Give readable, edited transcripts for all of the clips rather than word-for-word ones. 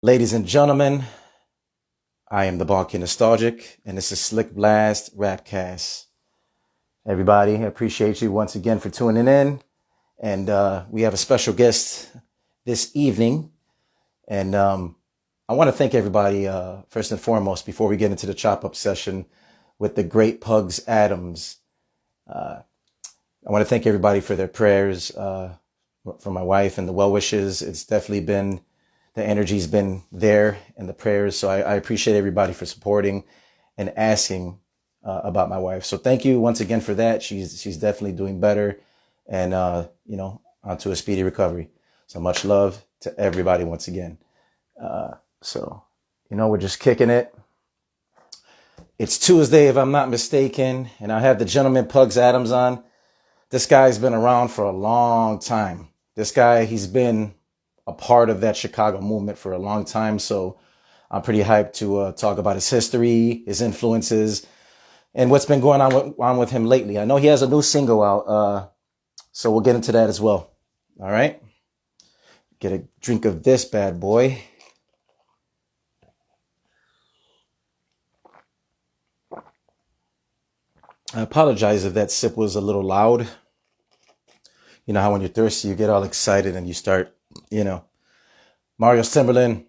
Ladies and gentlemen, I am the Balky Nostalgic, and this is SlickBlast RapCast. Everybody, I appreciate you once again for tuning in. And we have a special guest this evening. And I want to thank everybody, first and foremost, before we get into the chop-up session with the great Pugs Atomz. I want to thank everybody for their prayers, for my wife and the well wishes. It's definitely been, the energy's been there and the prayers. So I appreciate everybody for supporting and asking about my wife. So thank you once again for that. She's definitely doing better and, onto a speedy recovery. So much love to everybody once again. We're just kicking it. It's Tuesday, if I'm not mistaken, and I have the gentleman Pugs Atomz on. This guy's been around for a long time. This guy, he's been a part of that Chicago movement for a long time. So I'm pretty hyped to talk about his history, his influences, and what's been going on with him lately. I know he has a new single out, so we'll get into that as well. All right. Get a drink of this bad boy. I apologize if that sip was a little loud. You know how when you're thirsty, you get all excited and you start, Mario Timberland,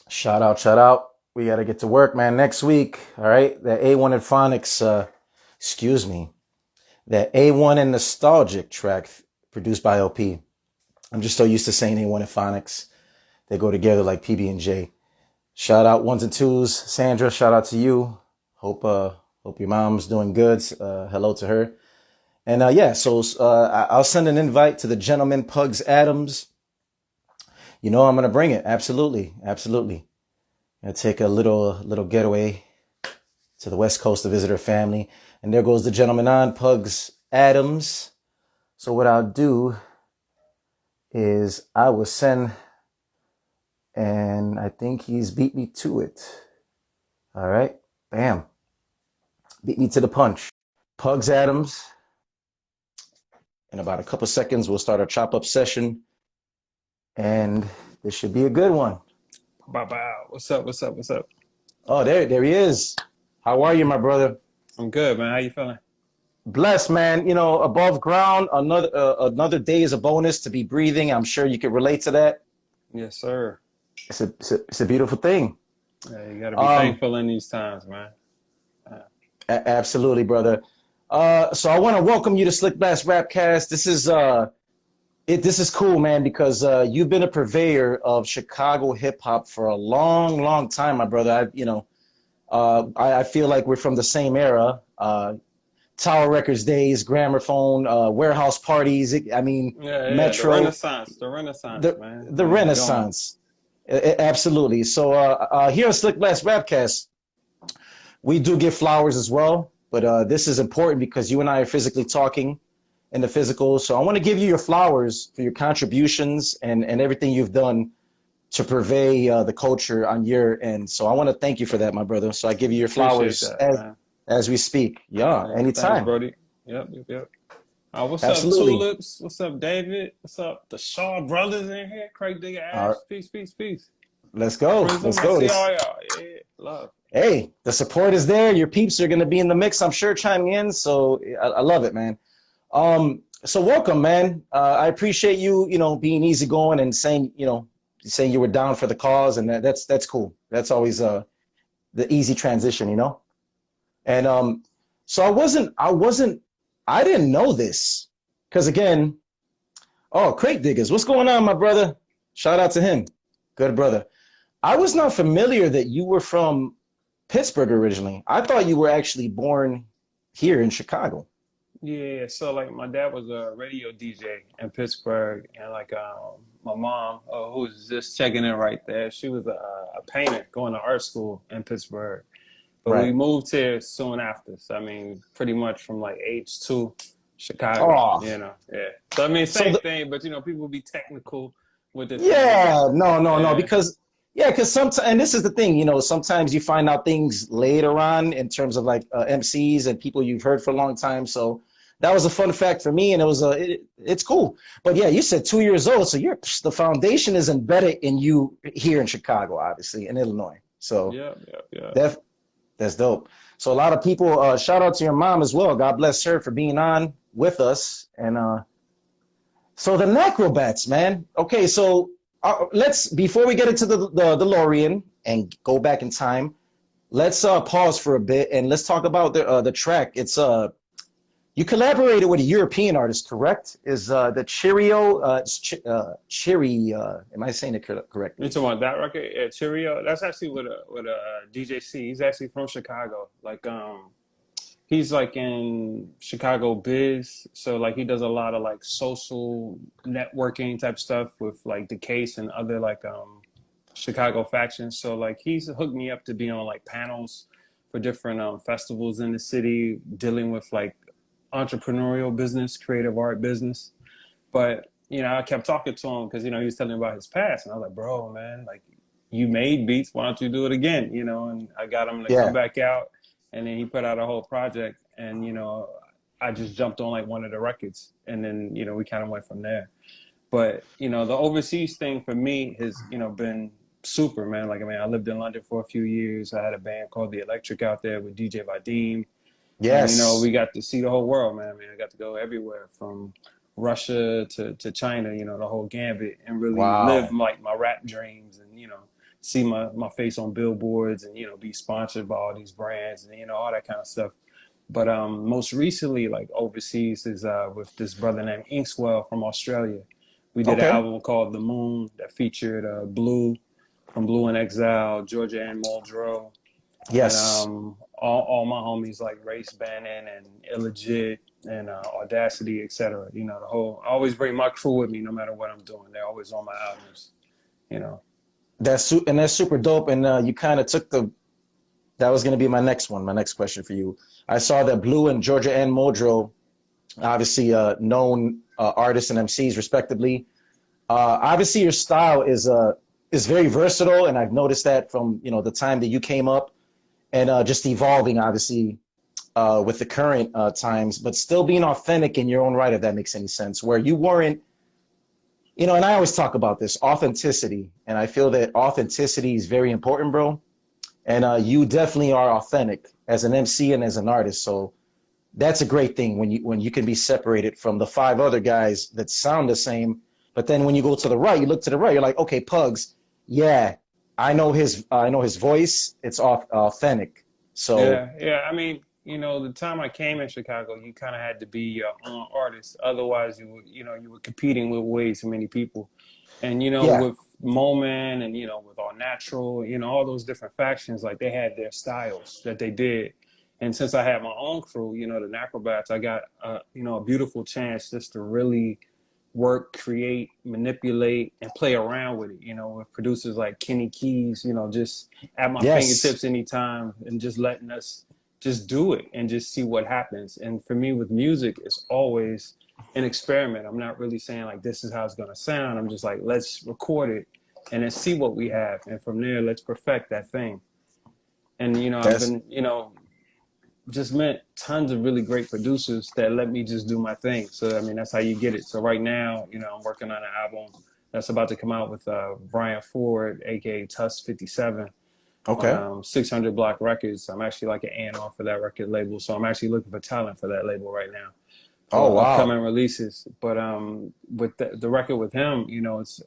shout out. We got to get to work, man, next week. All right. That A1 and Phonics, that A1 and Nostalgic track produced by LP. I'm just so used to saying A1 and Phonics. They go together like PB&J. Shout out ones and twos. Sandra, shout out to you. Hope your mom's doing good. Hello to her. And I'll send an invite to the gentleman Pugs Atomz. I'm going to bring it. Absolutely. I'll take a little getaway to the West Coast to visit her family. And there goes the gentleman on, Pugs Atomz. So what I'll do is I will send, and I think he's beat me to it. All right. Bam. Beat me to the punch. Pugs Atomz. In about a couple seconds, we'll start our chop-up session. And this should be a good one. Bow. What's up? Oh, there he is. How are you, my brother? I'm good, man. How you feeling? Blessed, man. Above ground, another day is a bonus to be breathing. I'm sure you could relate to that. Yes, sir. It's a beautiful thing. Yeah, you gotta be thankful in these times, man. Absolutely, brother. So I want to welcome you to SlickBlast RapCast. This is cool, man, because you've been a purveyor of Chicago hip hop for a long, long time, my brother. I feel like we're from the same era. Tower Records days, gramophone, warehouse parties. Metro. The Renaissance, man. The Renaissance. Absolutely. So here on SlickBlast RapCast, we do give flowers as well. But this is important because you and I are physically talking in the physical. So I want to give you your flowers for your contributions and everything you've done to purvey the culture on your end. So I want to thank you for that, my brother. So I give you your flowers as we speak. Yeah, anytime. Thanks, Brody. Yep. What's Absolutely. up, Tulips? What's up, David? What's up, the Shaw brothers in here? Craig Digger Ash. Peace. Let's go. Let's go. See all y'all. Yeah, love. Hey, the support is there. Your peeps are going to be in the mix, I'm sure, chiming in. So I love it, man. So welcome, man. I appreciate you, being easygoing and saying you were down for the cause, and that's cool. That's always the easy transition, And so I didn't know this because again, Craig Diggers, what's going on, my brother? Shout out to him. Good brother. I was not familiar that you were from Pittsburgh originally. I thought you were actually born here in Chicago. Yeah, so like my dad was a radio DJ in Pittsburgh, and my mom, who was just checking in right there, she was a painter going to art school in Pittsburgh. But we moved here soon after. So pretty much from like age 2, Chicago. Yeah. So same thing, but people be technical with it. Yeah, no, because sometimes, and this is the thing, sometimes you find out things later on in terms of like MCs and people you've heard for a long time. So that was a fun fact for me, and it's cool. But yeah, you said 2 years old, so the foundation is embedded in you here in Chicago, obviously, in Illinois. So Yeah. that's dope. So a lot of people, shout out to your mom as well. God bless her for being on with us. And so the Nacrobats, man. Okay, so let's before we get into the DeLorean and go back in time, let's pause for a bit and let's talk about the track. It's you collaborated with a European artist, correct? Is the Cheerio Cheery? Am I saying it correctly? You talking about that record? Yeah, Cheerio. That's actually with a DJ C. He's actually from Chicago. Like he's like in Chicago biz, so like he does a lot of like social networking type stuff with like the Case and other like Chicago factions. So like he's hooked me up to be on like panels for different festivals in the city, dealing with like entrepreneurial business, creative art business. But you know, I kept talking to him because, you know, he was telling me about his past, and I was like, bro, man, like you made beats, why don't you do it again? You know, and I got him to come back out, and then he put out a whole project, and you know, I just jumped on like one of the records, and then, you know, we kind of went from there. But you know, the overseas thing for me has, you know, been super, man. Like, I mean, I lived in London for a few years. I had a band called The Electric out there with DJ Vadim. Yes. And, you know, we got to see the whole world, man. I mean, I got to go everywhere from Russia to China, you know, the whole gambit, and really live like my rap dreams, and, you know, see my face on billboards, and, you know, be sponsored by all these brands, and, you know, all that kind of stuff. But most recently, like overseas, is with this brother named Inkswell from Australia. We did an album called The Moon that featured Blu from Blu in Exile, Georgia Ann Muldrow. Yes. And all my homies like Race Bannon and Illegit and Audacity, etc. You know, the whole, I always bring my crew with me no matter what I'm doing. They're always on my albums, you know. That's super dope. And you kind of took that was going to be my next question for you. I saw that Blu and Georgia Ann Muldrow, obviously known artists and MCs respectively. Obviously your style is very versatile, and I've noticed that from, you know, the time that you came up, and just evolving, obviously, with the current times, but still being authentic in your own right, if that makes any sense, where you weren't, you know, and I always talk about this, authenticity, and I feel that authenticity is very important, bro, and you definitely are authentic as an MC and as an artist, so that's a great thing when you can be separated from the 5 other guys that sound the same, but then when you go to the right, you look to the right, you're like, okay, Pugs, yeah, I know his voice. It's authentic. So yeah. I mean, you know, the time I came in Chicago, you kind of had to be your own artist. Otherwise, you were competing with way too many people. And you know, with Moment and, you know, with All Natural, you know, all those different factions, like they had their styles that they did. And since I had my own crew, you know, the Nacrobats, I got you know, a beautiful chance just to really work, create, manipulate, and play around with it, you know, with producers like Kenny Keys, you know, just at my fingertips anytime, and just letting us just do it and just see what happens. And for me with music, it's always an experiment. I'm not really saying like, this is how it's going to sound. I'm just like, let's record it and then see what we have. And from there, let's perfect that thing. And, you know, I've been, you know, just met tons of really great producers that let me just do my thing. So, I mean, that's how you get it. So right now, you know, I'm working on an album that's about to come out with Brian Ford, aka Tuss 57. Okay. 600 Block Records. I'm actually like an A&R for that record label. So I'm actually looking for talent for that label right now. Oh, wow. Upcoming releases. But with the record with him, you know, it's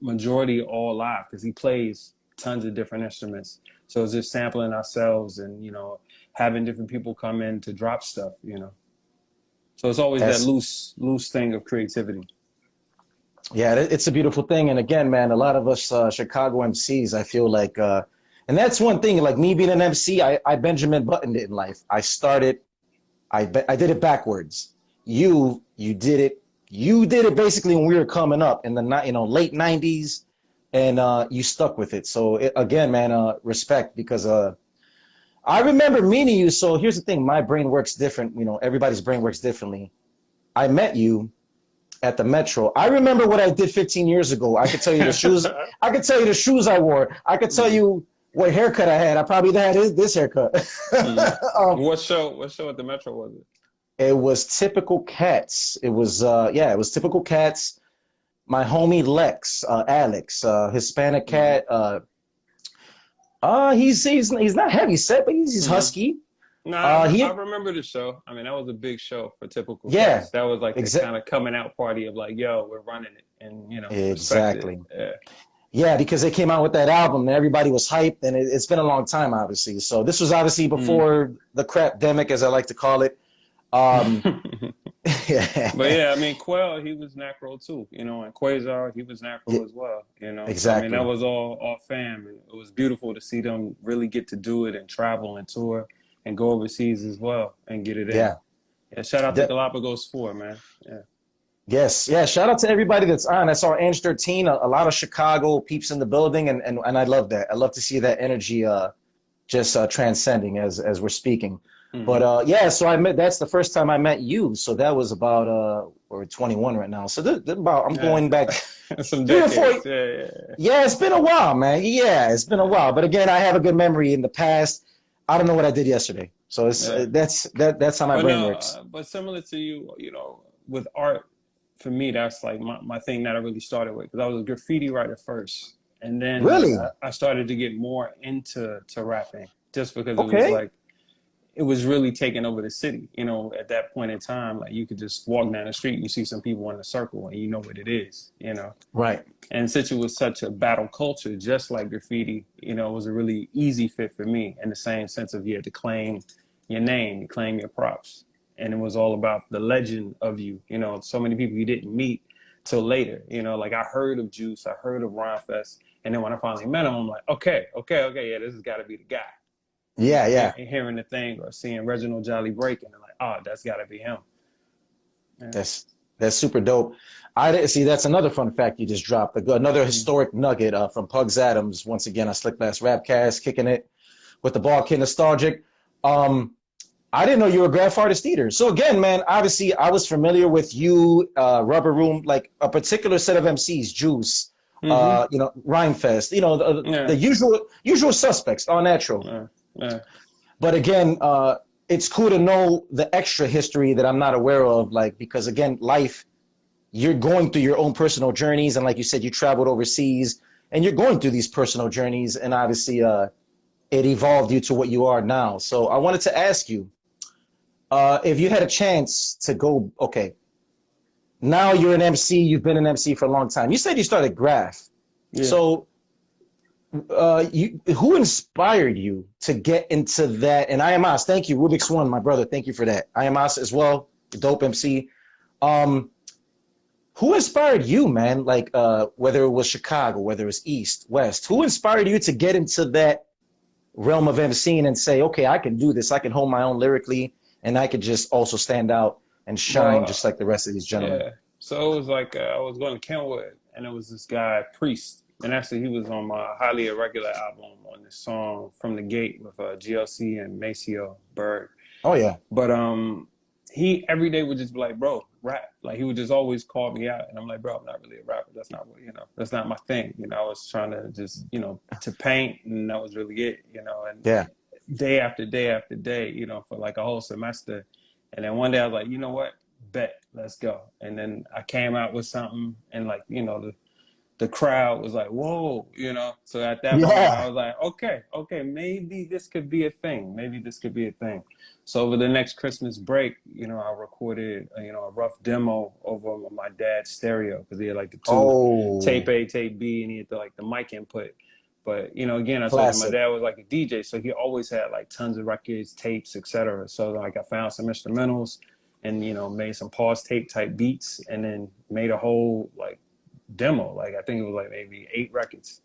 majority all live because he plays tons of different instruments. So it's just sampling ourselves and, you know, having different people come in to drop stuff, you know. So it's always that loose thing of creativity. Yeah, it's a beautiful thing. And again, man, a lot of us Chicago MCs, I feel like, and that's one thing, like me being an MC, I Benjamin Buttoned it in life. I did it backwards. You did it basically when we were coming up in the late 90s, and you stuck with it. So again, man, respect, because I remember meeting you. So here's the thing, my brain works different. You know, everybody's brain works differently. I met you at the Metro. I remember what I did 15 years ago. I could tell you the shoes. I could tell you the shoes I wore. I could tell you what haircut I had. I probably had this haircut. What show at the Metro was it? It was Typical Cats. It was yeah, it was Typical Cats. My homie Lex, Alex, Hispanic Mm-hmm. cat. He's not heavy set, but he's Mm-hmm. husky. No, I He remember the show. I mean, that was a big show for Typical yeah, Cats. That was like the exactly kind of coming out party of like, yo, we're running it, and respect it. exactly. Yeah. Yeah, because they came out with that album and everybody was hyped, and it's been a long time, obviously. So this was obviously Mm. before the crapdemic, as I like to call it. Um, But yeah, yeah, I mean, Quell, he was Nacro too, and Quasar, he was yeah, Nacro as well, So I mean, that exactly. was all fam. And it was beautiful to see them really get to do it and travel and tour and go overseas as well and get it in. Yeah. Yeah, shout out to De- Galapagos 4, man. Yeah. yes, yeah. Shout out to everybody that's on. I saw Ange 13, a lot of Chicago peeps in the building, and I love that. I love to see that energy just transcending as we're speaking. But Hmm. yeah, so that's the first time I met you. So that was about we're 21 right now. So about I'm Yeah. going back Some 3 or 4. decades. Yeah, yeah, Yeah, it's been a while, man. Yeah, it's been a while. But again, I have a good memory in the past. I don't know what I did yesterday. So it's yeah. that's how my But brain no, works. but similar to you, with art, for me, that's like my thing that I really started with because I was a graffiti writer first, and then like Really? I started to get more into rapping just because it was Okay. like it was really taking over the city. At that point in time, like you could just walk down the street, you see some people in a circle, and you know what it is. Right. And since it was such a battle culture, just like graffiti, it was a really easy fit for me in the same sense of you had to claim your name, you claim your props. And it was all about the legend of you. So many people you didn't meet till later. Like I heard of Juice, I heard of Rhymefest. And then when I finally met him, I'm like, okay, yeah, this has got to be the guy. Yeah, yeah. Hearing the thing or seeing Reginald Jolly breaking, and like, oh, that's got to be him. Yeah. That's that's super dope. I didn't see that's another fun fact you just dropped. Another Mm. historic nugget from Pugs Atomz. Once again, on SlickBlast RapCast, kicking it with the ball kid nostalgic. Um, I didn't know you were a graph artist either. So again, man, obviously I was familiar with you, Rubber Room, like a particular set of MCs, Juice, Mm-hmm. Rhymefest, the Yeah. usual suspects, all natural. Yeah. Yeah. But again, it's cool to know the extra history that I'm not aware of, like because again, life, you're going through your own personal journeys, and like you said, you traveled overseas, and you're going through these personal journeys, and obviously, it evolved you to what you are now. So I wanted to ask you, if you had a chance to go, okay, now you're an MC, you've been an MC for a long time. You said you started graph. Yeah. So who inspired you to get into that? And IMOS, thank you. Rubik's One, my brother, thank you for that. IMOS as well, dope MC. Um, who inspired you, man? Like whether it was Chicago, whether it was East, West, who inspired you to get into that realm of MCing and say, okay, I can do this. I can hold my own lyrically, and I could just also stand out and shine just Well, like the rest of these gentlemen. yeah. So it was like I was going to Kenwood, and it was this guy Priest, and actually he was on my Highly Irregular album on this song From the Gate with GLC and Maceo Bird. Oh yeah. But he every day would just be like, bro, rap. Like he would just always call me out, and I'm like, bro, I'm not really a rapper. That's not what That's not my thing. I was trying to just to paint, and that was really it. And Yeah. day after day after day, for like a whole semester. And then one day I was like, you know what? Bet, let's go. And then I came out with something, and like, the crowd was like, whoa. So at that moment I Yeah. was like, okay, maybe this could be a thing. Maybe this could be a thing. So over the next Christmas break, I recorded, a rough demo over my dad's stereo because he had like the two Oh, tape A, tape B, and he had the mic input. But again, I told you my classic. dad was like a DJ, so he always had like tons of records, tapes, etc. So like I found some instrumentals, and made some pause tape type beats, and then made a whole like demo. Like I think it was like maybe 8 records.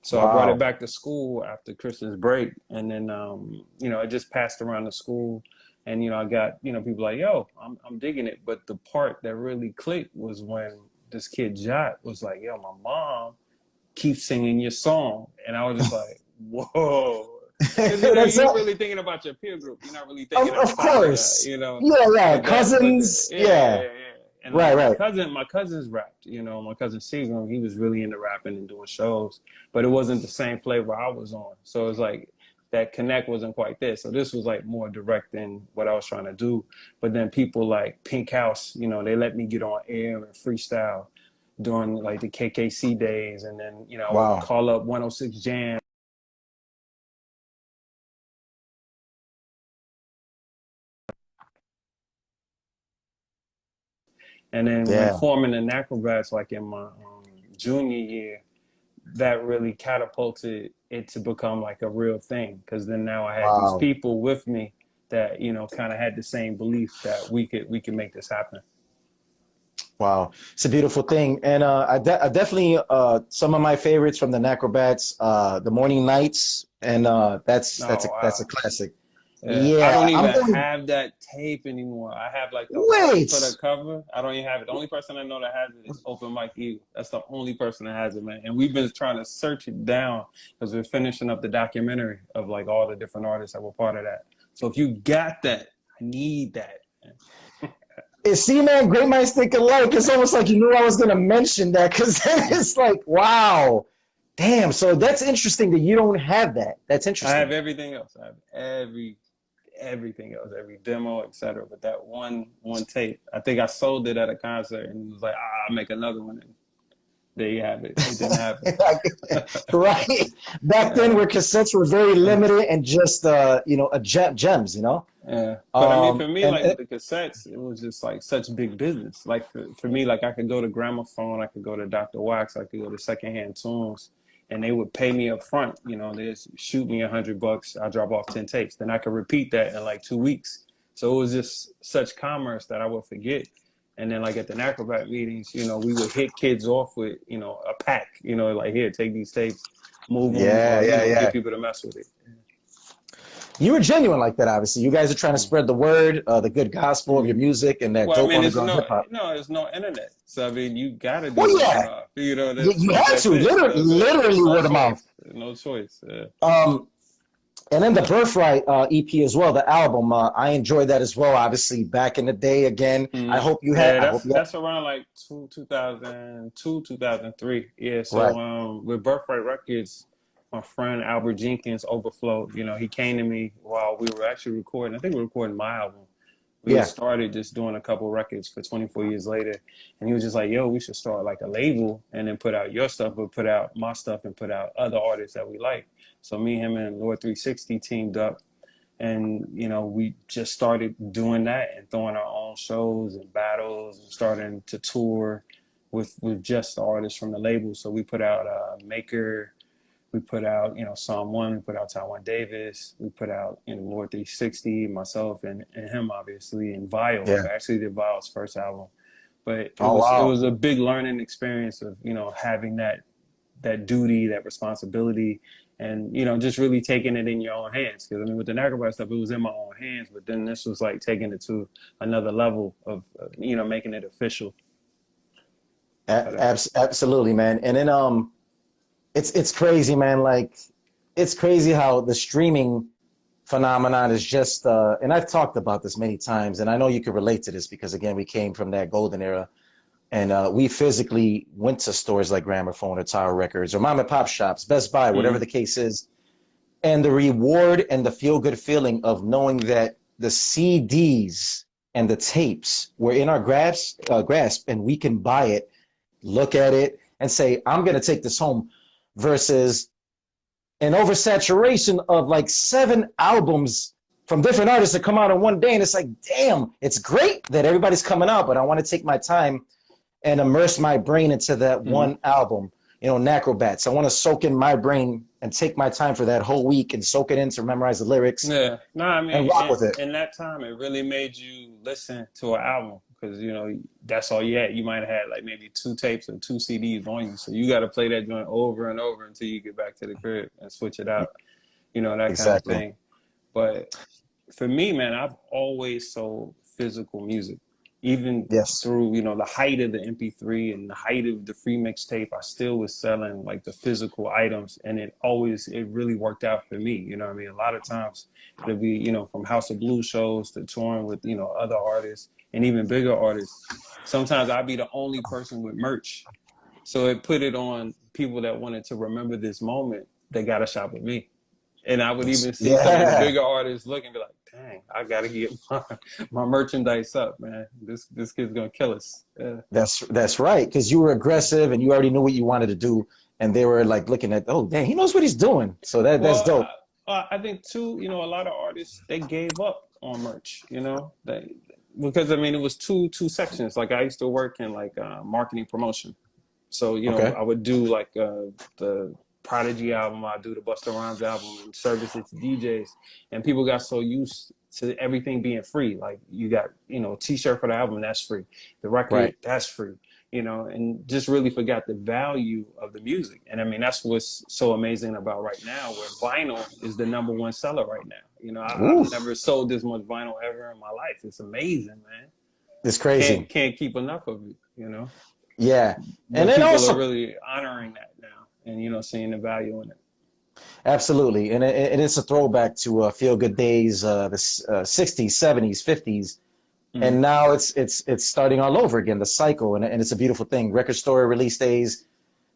So I brought it Wow. back to school after Christmas break, and then it just passed around the school, and I got people like, yo, I'm digging it. But the part that really clicked was when this kid Jot was like, yo, my mom keep singing your song. And I was just like, whoa. Because That's you're it. really thinking about your peer group. You're not really thinking Of outside of course. that. Yeah, yeah. But Cousins. Yeah. yeah. And Right, like my right. cousins rapped. My cousin Seagram, he was really into rapping and doing shows, but it wasn't the same flavor I was on. So it's like that connect wasn't quite there. So this was like more direct than what I was trying to do. But then people like Pink House, you know, they let me get on air and freestyle during like the KKC days. And then, you know, I would Wow. call up 106 Jam. And then when Yeah. forming the Nacrobats, like in my junior year, that really catapulted it to become like a real thing. Because then now I had these Wow. people with me that, you know, kind of had the same belief that we could make this happen. Wow. It's a beautiful thing. And I definitely some of my favorites from the Nacrobats, the Morning Nights, and Oh that's wow. a classic. Yeah, I Yeah, don't I'm even going. have that tape anymore. I have like the art Wait. for the cover. I don't even have it. The only person I know that has it is Open Mike Eagle. That's the only person that has it, man. And we've been trying to search it down because we're finishing up the documentary of like all the different artists that were part of that. So if you got that, I need that. See, man, great minds think alike. It's almost like you knew I was going to mention that because then it's like, wow, damn. So that's interesting that you don't have that. That's I have interesting. everything else. I have everything else, every demo, etc. But that one tape, I think I sold it at a concert and was like, I'll make another one. And there you have it. It didn't happen. Right. Back then, Yeah, where cassettes were very yeah, limited and just, gems, you know? yeah. But I mean, for me, like And with the cassettes, it was just like such big business. Like for me, like I could go to Gramophone, I could go to Dr. Wax, I could go to Secondhand Tunes, and they would pay me up front. You know, they just shoot me $100. I drop off 10 tapes, then I could repeat that in like 2 weeks. So it was just such commerce that I would forget. And then like at the Acrobat meetings, you know, we would hit kids off with, you know, a pack, you know, like here, take these tapes, move them, yeah, or, you yeah, know, get yeah. people to mess with it. You were genuine like that, obviously. You guys are trying to Mm. spread the word, the good gospel of your Mm. music and that Well, I dope mean, underground hip hop. there's no internet. So I mean, you gotta do Well, word of yeah, mouth. You know, you had that's to, it. That's it. literally There's no word of mouth. choice. There's no choice. Yeah. Um, and then the Birthwrite EP as well, the album. I enjoyed that as well. Obviously, back in the day. Again, I Mm. hope you had. Yeah, I hope you had. that's around like 2002, 2003. Yeah. So Right. with Birthright Records, my friend Albert Jenkins, Overflow, you know, he came to me while we were actually recording. I think we were recording my album. We had Yeah. started just doing a couple records for 24 years later, and he was just like, "Yo, we should start like a label and then put out your stuff, but put out my stuff and put out other artists that we like." So me, him, and Lord 360 teamed up, and you know we just started doing that and throwing our own shows and battles and starting to tour with just the artists from the label. So we put out Maker, we put out, you know, Psalm One, we put out Taiwan Davis, we put out, you know, Lord 360, myself and him obviously, and Vile. Yeah. I actually did Vile's first album. But Oh it wow. was a big learning experience of, you know, having that duty, that responsibility, and you know, just really taking it in your own hands. Because I mean, with the Nacrobat stuff, it was in my own hands, but then this was like taking it to another level of you know, making it official. But Absolutely, man. And then it's crazy, man. Like it's crazy how the streaming phenomenon is just and I've talked about this many times, and I know you can relate to this because again, we came from that golden era, and we physically went to stores like Gramophone or Tower Records or mom and pop shops, Best Buy, whatever mm, the case is, and the reward and the feel good feeling of knowing that the CDs and the tapes were in our grasp, and we can buy it, look at it, and say, I'm going to take this home, versus an oversaturation of like 7 albums from different artists that come out in one day. And it's like, damn, it's great that everybody's coming out, but I want to take my time and immerse my brain into that mm. one album. You know, Nacrobats. I want to soak in my brain and take my time for that whole week and soak it in to memorize the lyrics Yeah, no, I and mean, rock with it. in that time, it really made you listen to an album because you know that's all you had. You might have had like maybe 2 tapes or 2 CDs on you, so you got to play that joint over and over until you get back to the crib and switch it out. You know, that kind of Exactly. thing. But for me, man, I've always sold physical music, even Yes. through, you know, the height of the MP3 and the height of the free mixtape. I still was selling like the physical items, and it really worked out for me. You know what I mean? A lot of times it'll be, you know, from House of Blues shows to touring with, you know, other artists and even bigger artists. Sometimes I'd be the only person with merch, so it put it on people that wanted to remember this moment. They got to shop with me. And I would even see some of the Yeah. bigger artists look and be like, dang, I gotta get my merchandise up, man. This kid's gonna kill us. Yeah. That's right, because you were aggressive and you already knew what you wanted to do, and they were like looking at, oh, dang, he knows what he's doing. So that's Well, dope. I think too, a lot of artists they gave up on merch, because I mean it was two sections. Like I used to work in like marketing promotion, so Okay. I would do like the Prodigy album, I do the Busta Rhymes album, and service it to DJs, and people got so used to everything being free. Like you got T-shirt for the album, that's free. The record, Right. that's free. And just really forgot the value of the music. And I mean, that's what's so amazing about right now, where vinyl is the #1 seller right now. I've Ooh, never sold this much vinyl ever in my life. It's amazing, man. it's crazy. Can't keep enough of it. Yeah. And But then people are also, really honoring that now, and seeing the value in it. absolutely. And it's a throwback to Feel Good Days, the 60s, 70s, 50s. Mm-hmm. And now it's starting all over again, the cycle. And it's a beautiful thing. Record store release days.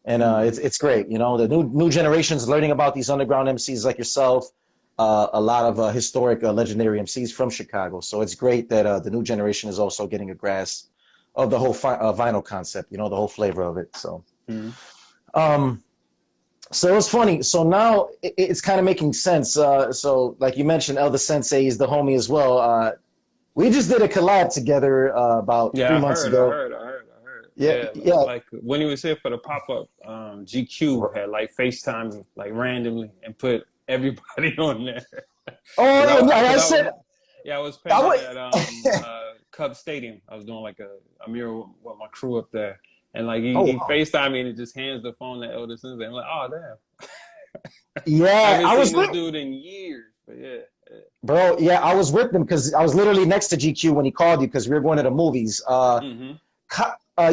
And it's great. The new generation's learning about these underground MCs like yourself, a lot of historic legendary MCs from Chicago. So it's great that the new generation is also getting a grasp of the whole vinyl concept, the whole flavor of it. So, Mm-hmm. so it's funny. So now it's kind of making sense. So like you mentioned, Elder Sensei is the homie as well. We just did a collab together about Yeah, 3 months ago. I heard. Yeah, Yeah, yeah. like when he was here for the pop-up, GQ had like FaceTime me like randomly and put everybody on there. Oh, Cause yeah, I, I cause I said, was, yeah, I was I painting would, at Cub Stadium. I was doing like a mural with my crew up there, and like oh, he wow. FaceTime me and he just hands the phone to Elder Sensei. I'm like, oh damn, I Yeah, haven't I seen was this with, dude in years, but yeah. bro. Yeah, I was with them because I was literally next to GQ when he called you because we were going to the movies. Mm-hmm.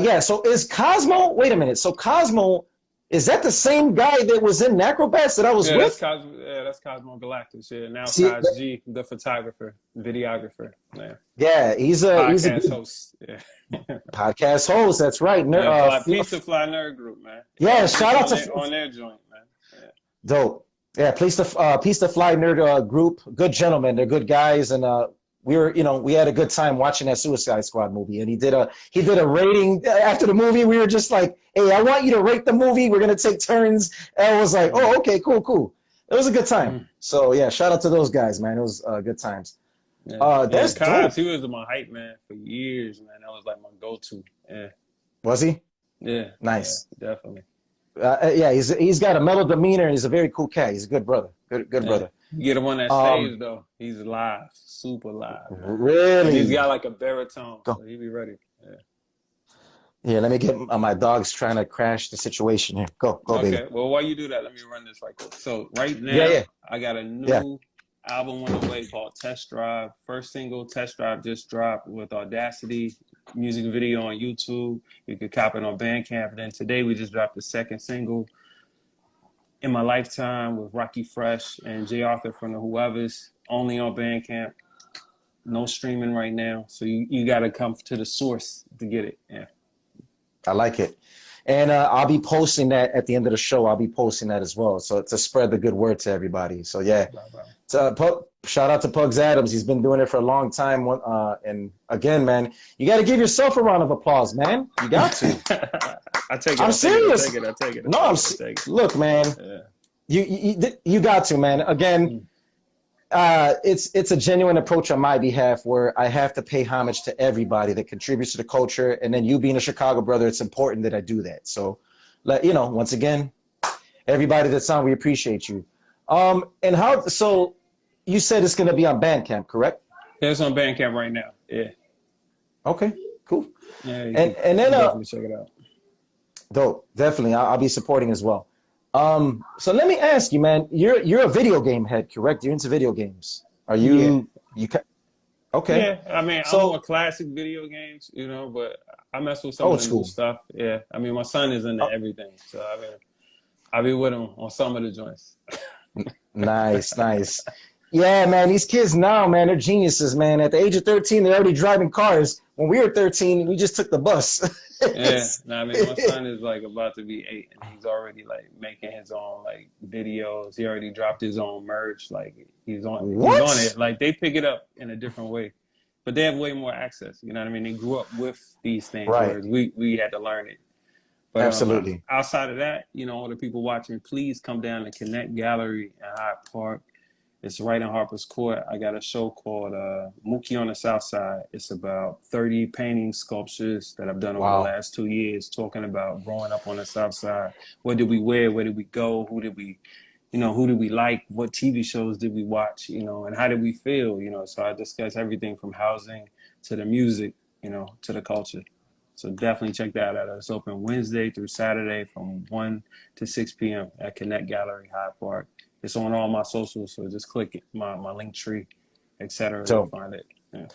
Yeah. So is Cosmo? Wait a minute. So Cosmo, is that the same guy that was in Nacrobats that I was Yeah, that's with? Cosmo. Yeah, that's Cosmo Galactus. Yeah, now See, Kaz G, the photographer, videographer. Yeah, yeah, he's a podcast good host. Yeah, podcast host. That's right. yeah. Peace to Fly Nerd Group, man. Yeah, Yeah, I'm just shout out on to their joint, man. Yeah. Dope. Yeah, Peace to Fly Nerd group. Good gentlemen. They're good guys, and we had a good time watching that Suicide Squad movie. And he did a rating after the movie. We were just like, hey, I want you to rate the movie. We're gonna take turns. And I was like, oh, okay, cool. It was a good time. Mm-hmm. So yeah, shout out to those guys, man. It was good times. Yeah, That's Kaz, dope. he was my hype man for years, man. That was like my go-to. Yeah, Was he? yeah, Nice. definitely. Yeah, he's got a mellow demeanor and he's a very cool cat. He's a good brother. Good Yeah. brother. You get him on that Um, stage though, he's live, super live, man. And he's really. got like a baritone, Go. so he be ready. Yeah. Yeah, let me get my dog's trying to crash the situation here. Go, baby. Okay, well, while you do that, let me run this right quick. So right Yeah, now, yeah, I got a yeah. new album on the way called Test Drive. First single, Test Drive, just dropped with Audacity. Music video on YouTube. You could cop it on Bandcamp. And then today we just dropped the second single, In My Lifetime, with Rocky Fresh and Jay Arthur from the Whoever's. Only on Bandcamp. No streaming right now. So you got to come to the source to get it. Yeah. I like it. And I'll be posting that at the end of the show. I'll be posting that as well. So to spread the good word to everybody. So yeah, shout out to Pugs Atomz. He's been doing it for a long time. And again, man, you got to give yourself a round of applause, man. You got to. I take it. I'm serious. I take it. No, look, man. Yeah. You got to, man. Again, it's a genuine approach on my behalf where I have to pay homage to everybody that contributes to the culture. And then you being a Chicago brother, it's important that I do that. So, once again, everybody that's on, we appreciate you. So you said it's going to be on Bandcamp, correct? Yeah, it's on Bandcamp right now. Yeah. Okay, cool. Yeah, and then definitely check it out. Dope, definitely. I'll be supporting as well. So let me ask you, man. You're a video game head, correct? You're into video games. Are you? Okay. Yeah, I mean, I'm more classic video games, but I mess with some of the new stuff. Yeah, I mean, my son is into everything, so I be with him on some of the joints. Nice. Yeah, man. These kids now, man, they're geniuses, man. At the age of 13, they're already driving cars. when we were 13, we just took the bus. Yeah, now I mean, my son is like about to be 8, and he's already like making his own like videos. He already dropped his own merch. Like he's on What? it. Like they pick it up in a different way, but they have way more access. You know what I mean? They grew up with these things, Right. whereas we had to learn it. But Absolutely. outside of that, all the people watching, please come down to Connect Gallery in Hyde Park. It's right in Harper's Court. I got a show called Mookie on the South Side. It's about 30 painting sculptures that I've done over the Wow. last 2 years, talking about growing up on the South Side. What did we wear? Where did we go? Who did we like? What TV shows did we watch? And how did we feel? So I discuss everything from housing to the music, to the culture. So definitely check that out. It's open Wednesday through Saturday from 1 to 6 p.m. at Connect Gallery, Hyde Park. It's on all my socials, so just click it, my link tree, etc. You'll Dope. find it. Yeah.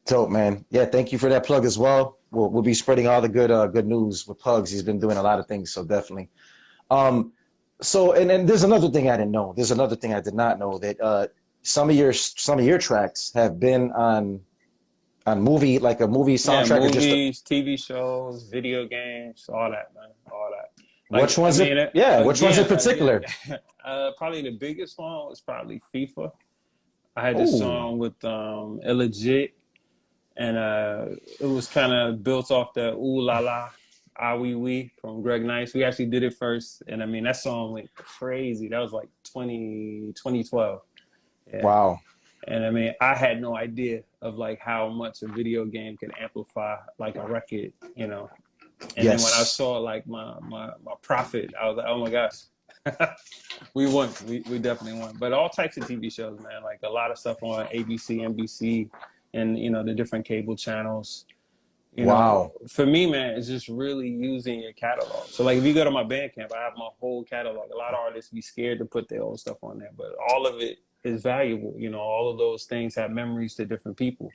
Dope, man. Yeah, thank you for that plug as well. We'll be spreading all the good news with Pugs. He's been doing a lot of things, so definitely. Um, so and there's another thing I didn't know. There's another thing I did not know that some of your tracks have been on movie, like a movie Yeah, soundtrack or just movies, TV shows, video games, all that, man, all that. which Like, I ones mean, it yeah, which ones in again, particular? probably the biggest one was probably FIFA. I had this Oh, song with Illegit, and it was kind of built off the Ooh La La, Ah Wee Wee from Greg Nice. We actually did it first, and I mean, that song went crazy. That was like 2012. Yeah. wow. And I mean, I had no idea of like how much a video game could amplify like a record. And then when I Yes. saw like my profit, I was like, oh my gosh, we won. We definitely won. But all types of TV shows, man. Like a lot of stuff on ABC, NBC, and the different cable channels. Wow. For me, man, it's just really using your catalog. So like if you go to my Bandcamp, I have my whole catalog. A lot of artists be scared to put their old stuff on there, but all of it is valuable. All of those things have memories to different people.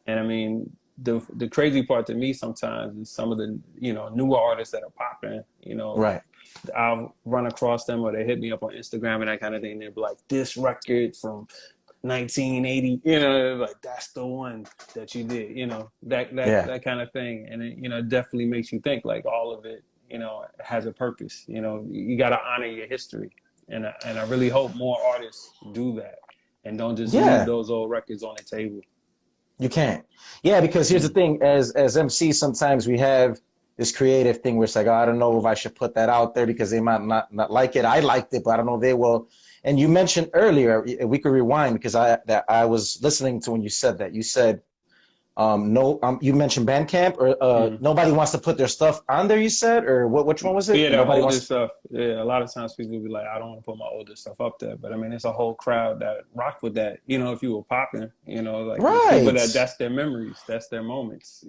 And I mean, the crazy part to me sometimes is some of the newer artists that are popping. Right. I'll run across them or they hit me up on Instagram and that kind of thing. They're like, this record from 1980, like that's the one that you did, that Yeah. that kind of thing. And it, definitely makes you think like all of it, has a purpose. You got to honor your history. And I really hope more artists do that and don't just leave Yeah. those old records on the table. You can't. Yeah, because here's the Mm. thing, as MCs, sometimes we have this creative thing where it's like, oh, I don't know if I should put that out there because they might not like it. I liked it, but I don't know if they will. And you mentioned earlier, we could rewind because I was listening to when you said that. You said no, you mentioned Bandcamp or Mm. nobody wants to put their stuff on there, you said, or which one was it? Yeah, the Nobody older wants. stuff. Yeah, a lot of times people will be like, I don't want to put my older stuff up there. But I mean, it's a whole crowd that rock with that. If you were popping, like it's people Right. that's their memories, that's their moments.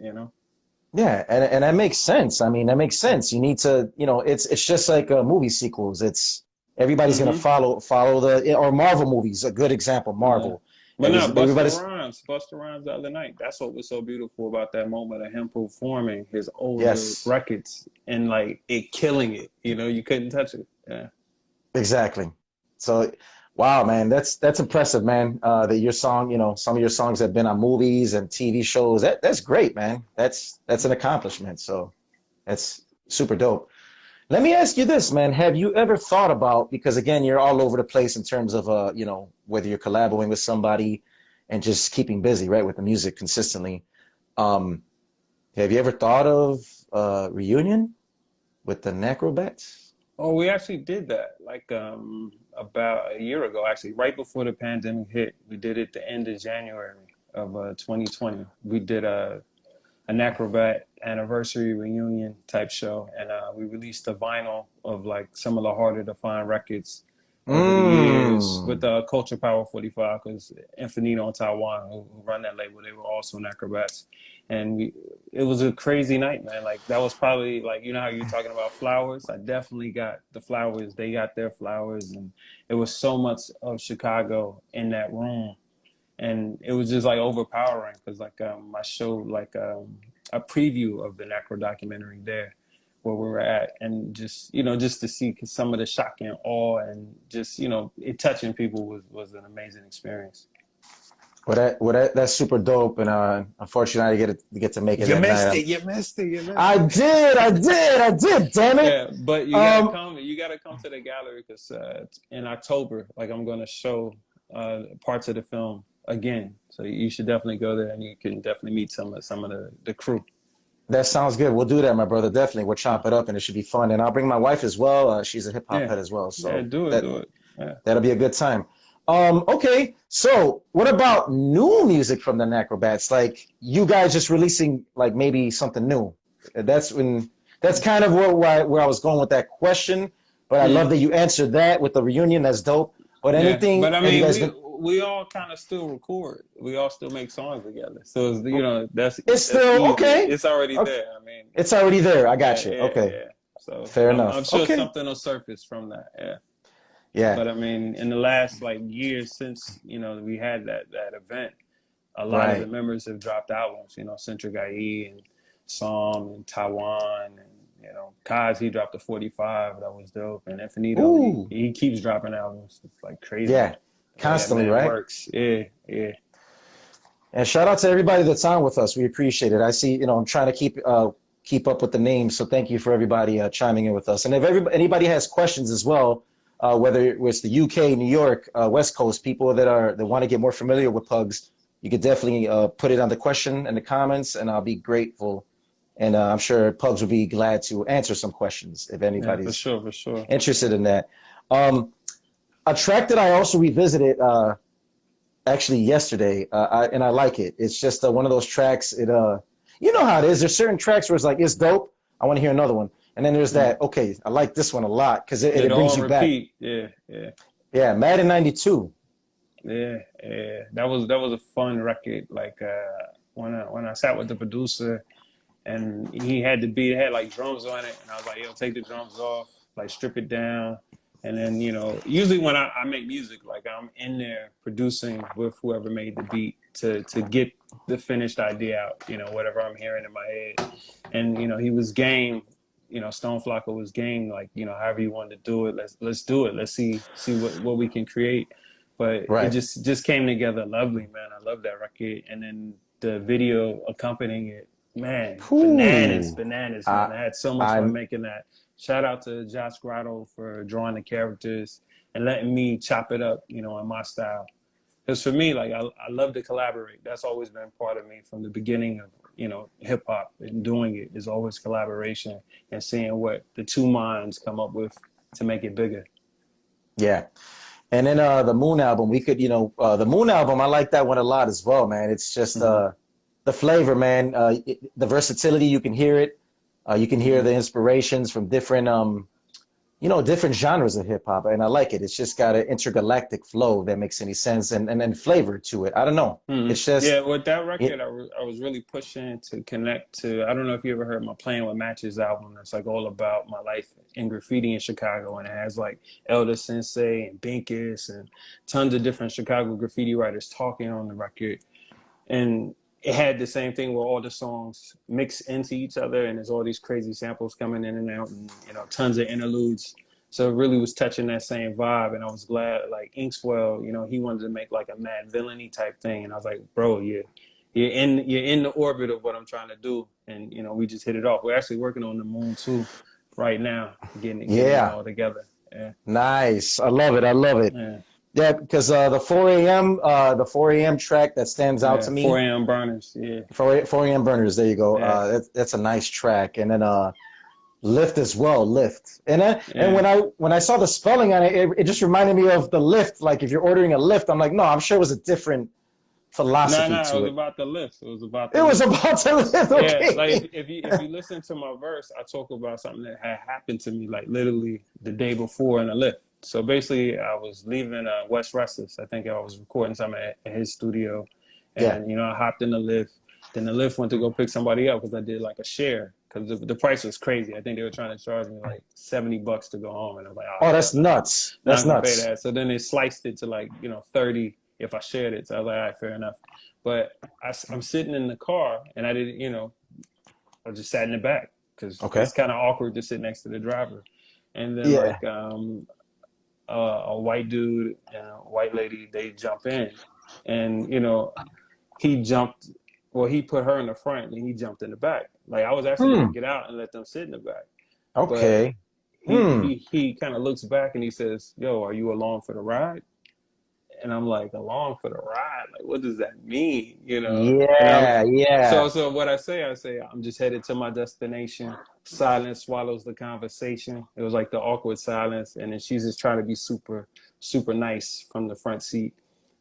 Yeah, and that makes sense. I mean, that makes sense. You need to, it's just like movie sequels. It's everybody's gonna Hmm. follow the or Marvel movies. A good example, Yeah. Marvel. But no, Everybody's Busta Rhymes the other night. That's what was so beautiful about that moment of him performing his older yes, records and like it killing it. You couldn't touch it. Yeah. exactly. So, wow, man, that's impressive, man. That your song, some of your songs have been on movies and TV shows. That's great, man. That's an accomplishment. So that's super dope. Let me ask you this, man. Have you ever thought about, because again, you're all over the place in terms of, whether you're collaborating with somebody and just keeping busy, right, with the music consistently. Um, have you ever thought of reunion with the Nacrobats? Oh, we actually did that like about a year ago, actually, right before the pandemic hit. We did it the end of January of 2020. We did an acrobat anniversary reunion type show, and we released a vinyl of like some of the harder to find records over the years with Mm, Culture Power 45, because Infinito in Taiwan, who run that label, they were also acrobats. And it was a crazy night, man. Like that was probably like, how you're talking about flowers. I definitely got the flowers. They got their flowers, and it was so much of Chicago in that room, and it was just like overpowering because like I showed like a preview of the Necro documentary there where we were at, and just to see some of the shock and awe and just it touching people was an amazing experience. That's super dope. And unfortunately, I get to make it You that night. missed it. You missed it. You missed I it. did, I did. Damn it. Yeah, but you gotta Um, come. You gotta come to the gallery because in October, like I'm gonna show parts of the film again. So you should definitely go there, and you can definitely meet some of the crew. that sounds good. We'll do that, my brother. Definitely, we'll chop it up, and it should be fun. And I'll bring my wife as well. She's a hip hop Yeah, head as well, yeah, so do it, that do it. Yeah. that'll be a good time. Okay, so what about new music from the Nacrobats? Like you guys just releasing like maybe something new. That's when that's kind of where I was going with that question. But I love Mm. that you answered that with the reunion. That's dope. But Yeah, but anything I have you mean, guys been? we all kind of still record. We all still make songs together. So it's, you know, It's that's still easy. okay. It's already Okay, there. I mean, it's already there. I yeah, got you. yeah, Okay, yeah. So fair I'm enough. sure Okay, something will surface from that. Yeah. yeah, But I mean, in the last like years since we had that event, a lot of the right. members have dropped albums. Centric IE and Psalm and Taiwan and Kaz, he dropped a 45 that was dope, and Infinito Ooh, he keeps dropping albums. It's like crazy yeah, the way that constantly, man right? works. Yeah, yeah. And shout out to everybody that's on with us. We appreciate it. I see, I'm trying to keep up with the names, so thank you for everybody chiming in with us. And if anybody has questions as well, whether it's the UK, New York, West Coast, people that want to get more familiar with Pugs, you could definitely put it on the question in the comments, and I'll be grateful. And I'm sure Pugs will be glad to answer some questions if Yeah, for anybody's sure, for sure. interested in that. Um, a track that I also revisited actually yesterday, and I like it. It's just one of those tracks. You know how it is. There's certain tracks where it's like it's dope. I want to hear another one, and then there's Mm. that. Okay, I like this one a lot because it, It it all brings you back. repeat. Yeah, yeah, Yeah, Madden '92. yeah, yeah. That was a fun record. Like when I sat with the producer and he had the beat, it had like drums on it, and I was like, "Yo, take the drums off, like strip it down." And then usually when I make music, like I'm in there producing with whoever made the beat to get the finished idea out, whatever I'm hearing in my head. And he was game. Stone Flocka was game. Like however you wanted to do it, let's do it. Let's see what we can create. But it Right. just came together lovely, man. I love that record, and then the video accompanying it, man, bananas, Ooh, bananas, man. I, I had so much fun I, making that. Shout out to Josh Grotto for drawing the characters and letting me chop it up, in my style. Because for me, like I love to collaborate. That's always been part of me from the beginning of hip hop and doing it is always collaboration and seeing what the two minds come up with to make it bigger. yeah. And then the Moon album, we could, the Moon album, I like that one a lot as well, man. It's just Mm-hmm. the flavor, man. The versatility, you can hear it. You can hear Mm-hmm. the inspirations from different genres of hip hop, and I like it. It's just got an intergalactic flow that makes any sense, and flavor to it. I don't know. Mm-hmm. It's Yeah, just, with that it, record, I was really pushing to connect to. I don't know if you ever heard my Playing with Matches album. That's like all about my life in graffiti in Chicago, and it has like Elder Sensei and Binkus and tons of different Chicago graffiti writers talking on the record. And it had the same thing where all the songs mix into each other, and there's all these crazy samples coming in and out, and tons of interludes. So it really was touching that same vibe, and I was glad. Like Inkswell, he wanted to make like a mad villainy type thing, and I was like, bro, you're in the orbit of what I'm trying to do, and we just hit it off. We're actually working on the Moon too, right now, getting it yeah, all together. Yeah, nice. I love it. I love it. yeah, Yeah, because the 4 a.m. track that stands out yeah. to 4 me, a.m. burners. Yeah, 4 a.m. Burners. There you go. yeah, That's a nice track, and then Lift as well, Lift. And yeah. when I saw the spelling on it, it just reminded me of the lift. Like if you're ordering a lift, I'm like, no, I'm sure it was a different No, philosophy no, it to was it. about the lift. It was about the It was lift. about to lift. Yeah, like Okay. if you listen to my verse, I talk about something that had happened to me like literally the day before in a lift. So basically, I was leaving West Restless. I think I was recording something at his studio, Yeah. and I hopped in the lift. Then the lift went to go pick somebody up because I did like a share because the price was crazy. I think they were trying to charge me like $70 to go home, and I was like, oh Oh, hell that's no, nuts. not That's gonna pay nuts. that. So then they sliced it to like 30 if I shared it. So I was like, all right, fair enough. But I'm sitting in the car, and I didn't, I just sat in the back because Okay. it's kind of awkward to sit next to the driver. And then Yeah. like a white dude and a white lady, they jump in, and he jumped. Well, he put her in the front and he jumped in the back. Like I was actually gonna Hmm. get out and let them sit in the back, but Okay. he Hmm. he he kind of looks back and he says, "Yo, are you along for the ride?" And I'm like, "Along for the ride? Like, what does that mean?" And I'm Yeah. Yeah. so what I say, I'm just headed to my destination. Silence swallows the conversation. It was like the awkward silence, and then she's just trying to be super, super nice from the front seat,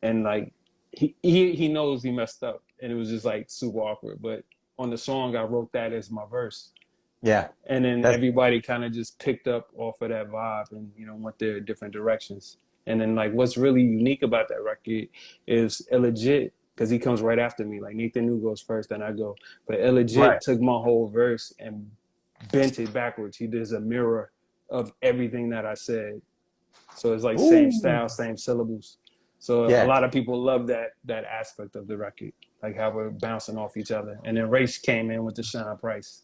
and like he knows he messed up, and it was just like super awkward. But on the song, I wrote that as my verse, Yeah. and then That's everybody kind of just picked up off of that vibe, and went their different directions. And then like what's really unique about that record is Illegit, because he comes right after me. Like Nathan New goes first, then I go. But Illegit right. took my whole verse and bent it backwards. He does a mirror of everything that I said. So it's like same Ooh. style, same syllables. So a Yeah. lot of people love that aspect of the record, like how we're bouncing off each other. And then Race came in with the Sean Price.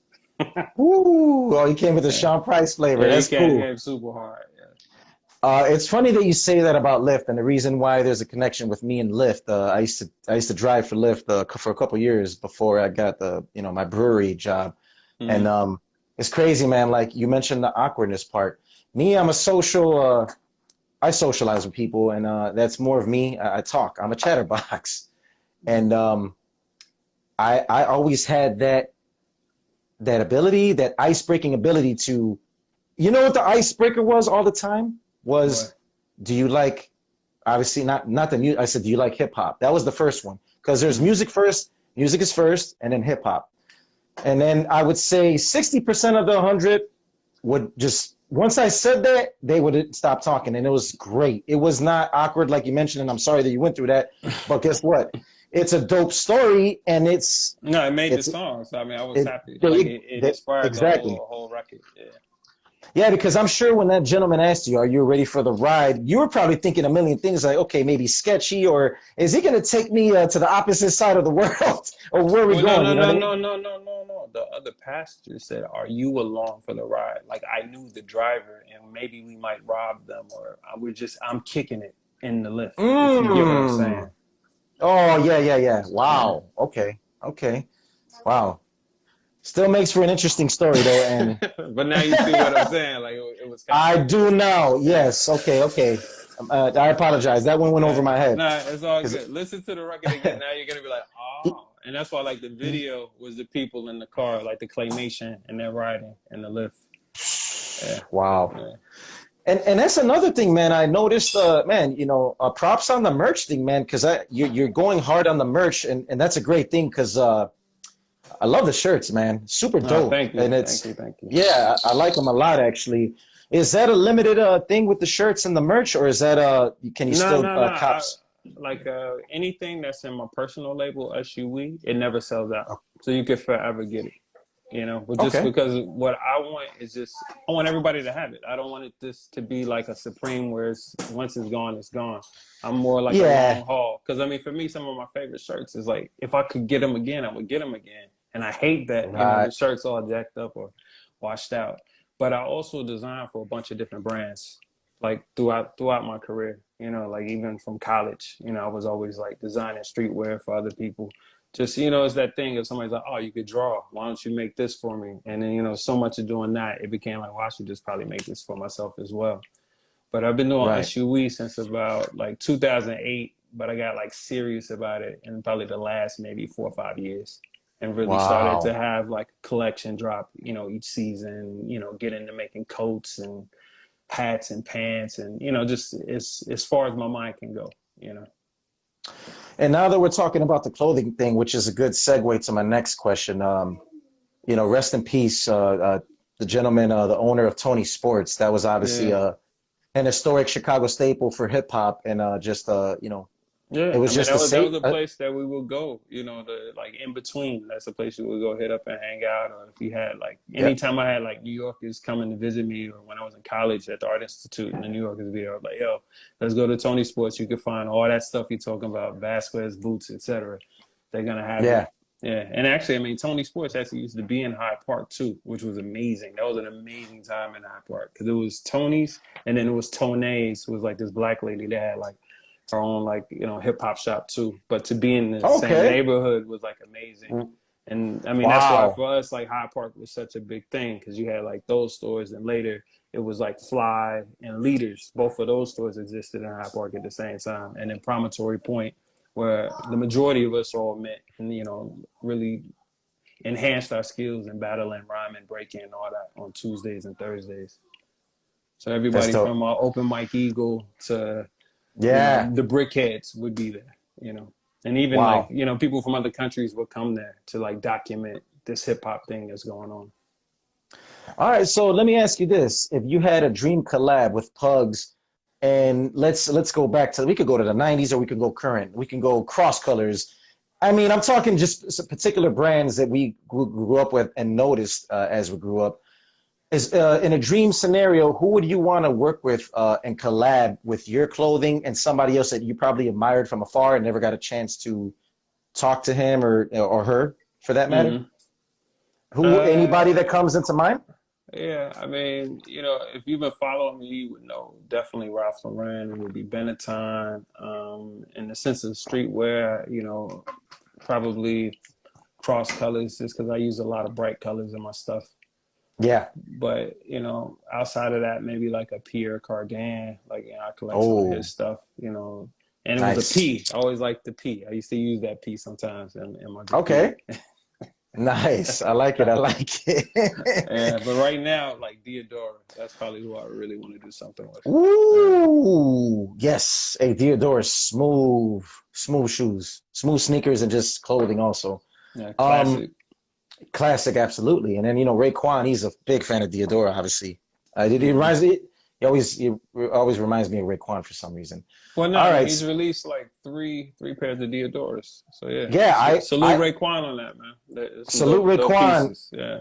Ooh. Oh, he came with the Yeah, Sean Price flavor. yeah, he That's came, cool. came super hard. Yeah. It's funny that you say that about Lyft, and the reason why there's a connection with me and Lyft. I used to drive for Lyft for a couple years before I got my brewery job, and Mm-hmm. it's crazy, man. Like you mentioned the awkwardness part. Me, I'm a social. I socialize with people, and that's more of me. I talk. I'm a chatterbox, and I always had that ability, that ice breaking ability to. You know what the icebreaker was all the time was, What? do you like, obviously not the music. I said, do you like hip hop? That was the first one because there's Mm-hmm. music first. Music is first, and then hip hop, and then I would say 60% of the 100 would just once I said that they would stop talking, and it was great. It was not awkward like you mentioned, and I'm sorry that you went through that. But guess what? It's a dope story, and No, it made the it's song. So I mean, I was it, happy. Like it, it inspired the exactly. whole record. Yeah. Yeah, because I'm sure when that gentleman asked you, "Are you ready for the ride?" You were probably thinking a million things like, "Okay, maybe sketchy, or is he going to take me to the opposite side of the world, or where are we Well, no, going?" no, You know what no, I mean? no, no, no, no, no. The other passenger said, "Are you along for the ride?" Like I knew the driver, and maybe we might rob them, or I'm kicking it in the lift. If you get what I'm Mm. saying. Oh, yeah, yeah, yeah. Yeah. Wow. Okay. Okay. Wow. Still makes for an interesting story, though, and But now you see what I'm saying. Like it was kind of I like do now. yeah. Yes. Okay. Okay. I apologize. That one went over Yeah. my head. Nah, it's all 'Cause- good. Listen to the record again. Now you're gonna be like, oh. And that's why like the video was the people in the car, like the claymation and they're riding in the lift. Yeah. wow. Yeah. And that's another thing, man. I noticed, man. Props on the merch thing, man, because you're going hard on the merch, and that's a great thing because I love the shirts, man. Super Oh, dope, thank you. and Thank it's you. Thank you. yeah, I like them a lot actually. Is that a limited thing with the shirts and the merch, or is that can you No, still no, no. cops? Like anything that's in my personal label, SUE, it never sells out. So you could forever get it. But just Okay, because what I want is just I want everybody to have it. I don't want this to be like a supreme where once it's gone, it's gone. I'm more like a yeah, long haul because I mean, for me, some of my favorite shirts is like if I could get them again, I would get them again. And I hate that the right, shirts all jacked up or washed out. But I also design for a bunch of different brands, like throughout my career. Like even from college, I was always like designing streetwear for other people just it's that thing if somebody's like, oh, you could draw, why don't you make this for me? And then so much of doing that, it became like, well, I should just probably make this for myself as well. But I've been doing right, SUE since about like 2008, but I got like serious about it in probably the last maybe 4 or 5 years, and really started to wow. have like a collection drop each season, get into making coats and hats and pants and just as far as my mind can go. And now that we're talking about the clothing thing, which is a good segue to my next question, rest in peace, the gentleman, the owner of Tony Sports. That was obviously Yeah. an historic Chicago staple for hip hop, and just it Yeah, I was mean just a that safe. was a place that we would go, the like in between. That's a place we would go hit up and hang out. Or if you had like Yeah, anytime I had like New Yorkers coming to visit me, or when I was in college at the Art Institute and the New Yorkers be there, I was like, yo, let's go to Tony Sports. You can find all that stuff you're talking about, Vasquez boots, etc. They're gonna have it. yeah, Yeah, and actually, I mean, Tony Sports actually used to be in Hyde Park too, which was amazing. That was an amazing time in Hyde Park because it was Tony's, and then it was Tonay's, who was like this black lady that had like our own like hip hop shop too. But to be in the same Okay. neighborhood was like amazing. And I mean that's why Wow. for us like Hyde Park was such a big thing because you had like those stores and later it was like Fly and Leaders. Both of those stores existed in Hyde Park at the same time, and then Promontory Point, where the majority of us all met and really enhanced our skills in battle and rhyme and breaking and all that on Tuesdays and Thursdays. So That's everybody dope. from Open Mike Eagle to Yeah. the Brickheads would be there. And even like Wow. people from other countries would come there to like document this hip hop thing that's going on. All right, so let me ask you this. If you had a dream collab with Pugs, and let's go back to, we could go to the 90s or we could go current. We can go cross colors. I mean, I'm talking just particular brands that we grew up with and noticed as we grew up. Is in a dream scenario, who would you want to work with and collab with your clothing and somebody else that you probably admired from afar and never got a chance to talk to him or her for that matter? Mm-hmm. Anybody that comes into mind? Yeah, I mean, if you've been following me, you would know definitely Ralph Lauren. It would be Benetton. In the sense of streetwear, probably cross colors, just because I use a lot of bright colors in my stuff. Yeah. But outside of that, maybe like a Pierre Cardin. Like I collect some of Oh, his stuff. And it was a nice. P. I always liked the P. I used to use that P sometimes in my graffiti. Okay. Nice. I like it. I like it. Yeah, but right now, like Diodora, that's probably who I really want to do something with. Ooh, yes. Hey, Theodore, smooth shoes, smooth sneakers, and just clothing also. Yeah, classic. Classic, absolutely. And then Raekwon, he's a big fan of Theodora, obviously. He reminds me. He always reminds me of Raekwon for some reason. Well, no, All right. he's released like three pairs of Diodoras. So yeah, Yeah, salute Raekwon on that, man. Salute Raekwon. Yeah.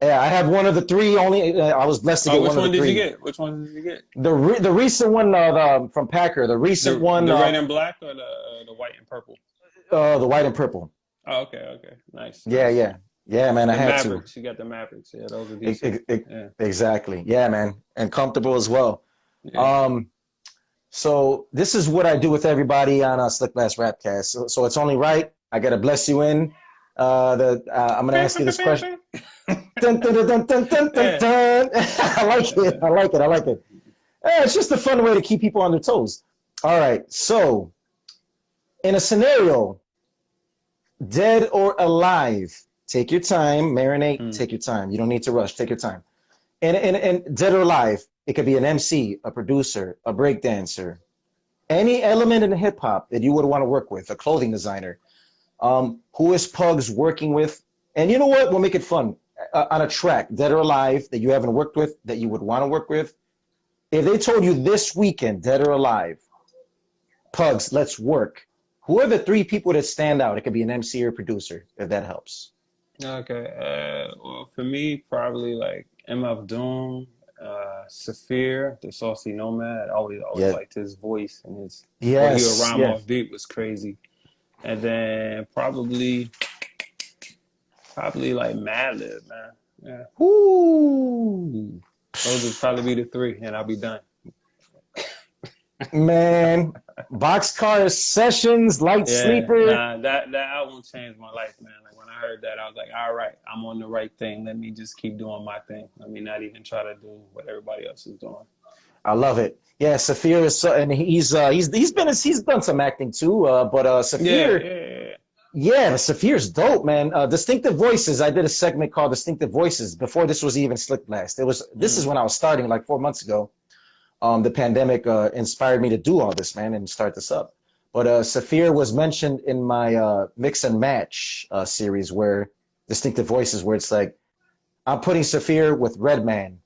Yeah, I have one of the three. Only I was blessed to get one of the three. Which one did you get? Which one did you get? The recent one from Packer. The recent one. The red and black or the white and purple? The white and purple. Oh, okay, nice. Yeah, man. I had Mavericks. You got the Mavericks. Yeah, those are decent. Exactly. Yeah, man, and comfortable as well. Yeah. So this is what I do with everybody on SlickBlast RapCast. So it's only right. I gotta bless you in. I'm gonna ask you this question. Dun, dun, dun, dun, dun, dun, dun, dun. I like it. It's just a fun way to keep people on their toes. All right. So in a scenario, dead or alive, take your time, marinate, take your time. You don't need to rush. Take your time. And dead or alive, it could be an MC, a producer, a breakdancer, any element in hip hop that you would want to work with, a clothing designer. Who is Pugs working with? And you know what? We'll make it fun. On a track, dead or alive, that you haven't worked with, that you would want to work with. If they told you this weekend, dead or alive, Pugs, let's work. Who are the three people that stand out? It could be an MC or a producer, if that helps. Okay. Well, for me, probably like MF Doom, Saphir, the Saucy Nomad. I always liked his voice and his what he would rhyme off beat was crazy. And then probably like Madlib, man. Yeah. Ooh. Those would probably be the three, and I'll be done. Man, Boxcar Sessions, Light Sleeper. Nah, that album changed my life, man. Like when I heard that, I was like, all right, I'm on the right thing. Let me just keep doing my thing. Let me not even try to do what everybody else is doing. I love it. Yeah, Saphir is, and he's done some acting too. But Saphir, yeah, Saphir's dope, man. Distinctive Voices. I did a segment called Distinctive Voices before this was even SlickBlast. This is when I was starting like 4 months ago. The pandemic inspired me to do all this, man, and start this up. But Saphir was mentioned in my Mix and Match series, where Distinctive Voices, where it's like I'm putting Saphir with Redman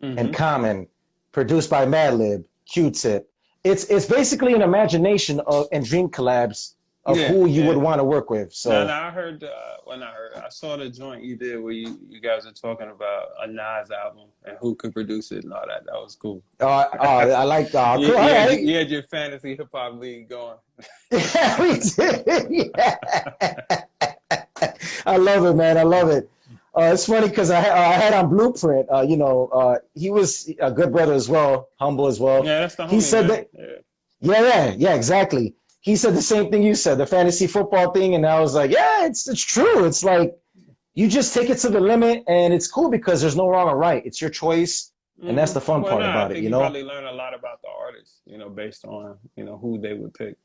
and Common, produced by Madlib, Q-Tip. It's basically an imagination of and dream collabs of who you would want to work with. So no, I heard. I saw the joint you did where you guys are talking about a Nas album and who could produce it and all that. That was cool. I like that. You had your fantasy hip hop league going. Yeah, we did. Yeah. I love it, man. I love it. It's funny because I had on Blueprint. He was a good brother as well, humble as well. Yeah, that's the homie. He said man. that. Yeah, exactly. He said the same thing you said, the fantasy football thing, and I was like, yeah, it's true. It's like you just take it to the limit, and it's cool because there's no wrong or right. It's your choice, and that's the fun Well, part no, I about it, think you you know? probably learn a lot about the artist, based on, who they would pick.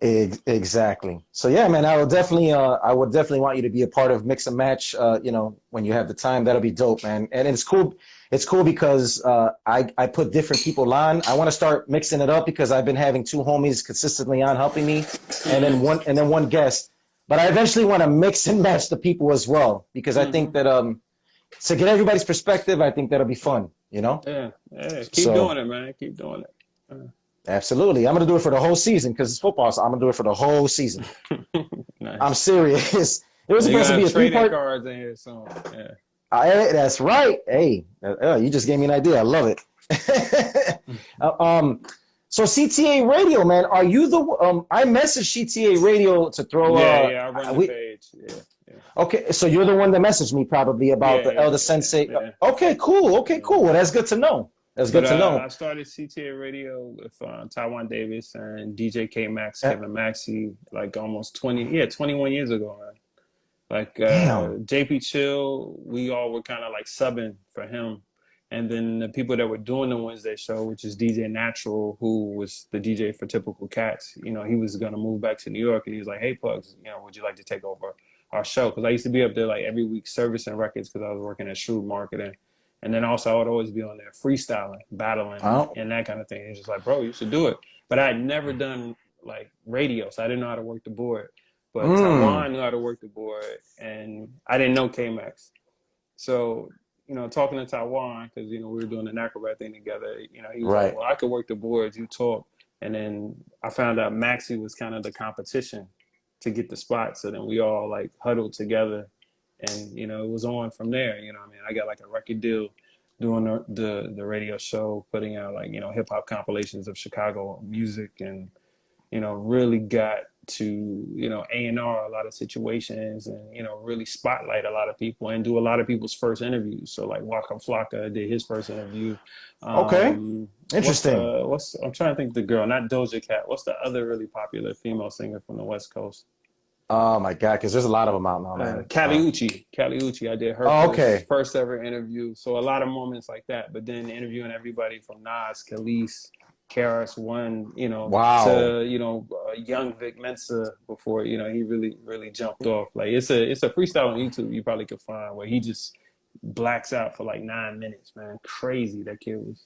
Exactly. So yeah, man, I would definitely want you to be a part of Mix and Match. When you have the time, that'll be dope, man. And it's cool. It's cool because I put different people on. I want to start mixing it up because I've been having two homies consistently on helping me, and then one guest. But I eventually want to mix and match the people as well because I think that to get everybody's perspective, I think that'll be fun. You know. Yeah, yeah. Keep doing So it, man. Keep doing it. absolutely, I'm gonna do it for the whole season because it's football. So I'm gonna do it for the whole season. I'm Nice. serious. It was You're supposed to gonna be have a trading three-part. cards in here soon. Yeah. That's right. Hey, you just gave me an idea. I love it. Uh, um, so CTA Radio, man, are you the? I messaged CTA Radio to throw. Yeah. I run the We page. Yeah. okay. So you're the one that messaged me probably about the Elder Yeah. Sensei. Yeah. Okay, cool. Okay, Yeah. cool. Well, that's good to know. That's But good to I know. started CTA Radio with Taiwan Davis and DJ K Max, Uh, Kevin Maxey, like almost 21 years ago, man. Like Damn. JP Chill, we all were kind of like subbing for him. And then the people that were doing the Wednesday show, which is DJ Natural, who was the DJ for Typical Cats, he was going to move back to New York. And he was like, hey, Pugs, would you like to take over our show? Because I used to be up there like every week servicing records because I was working at Shrewd Marketing. And then also I would always be on there freestyling, battling, Oh, and that kind of thing. He's just like, bro, you should do it. But I had never done like radio, so I didn't know how to work the board. But Taiwan knew how to work the board, and I didn't know K-Max. So, talking to Taiwan, because, we were doing the Nacrobat thing together, he was like, right. well, I could work the boards, you talk. And then I found out Maxie was kind of the competition to get the spot. So then we all like huddled together, and, it was on from there. I got like a record deal doing the radio show, putting out like, hip hop compilations of Chicago music, and, really got to, A&R a lot of situations, and, really spotlight a lot of people and do a lot of people's first interviews. So like Waka Flocka did his first interview. Okay. Interesting. I'm trying to think the girl, not Doja Cat. What's the other really popular female singer from the West Coast? Oh my God, because there's a lot of them out now, man. Kali Uchis. I did her Okay. first ever interview. So a lot of moments like that. But then interviewing everybody from Nas, Khalees, Karis One, Wow. to young Vic Mensa before he really really jumped off. Like it's a freestyle on YouTube you probably could find where he just blacks out for like 9 minutes, man. Crazy that kid was.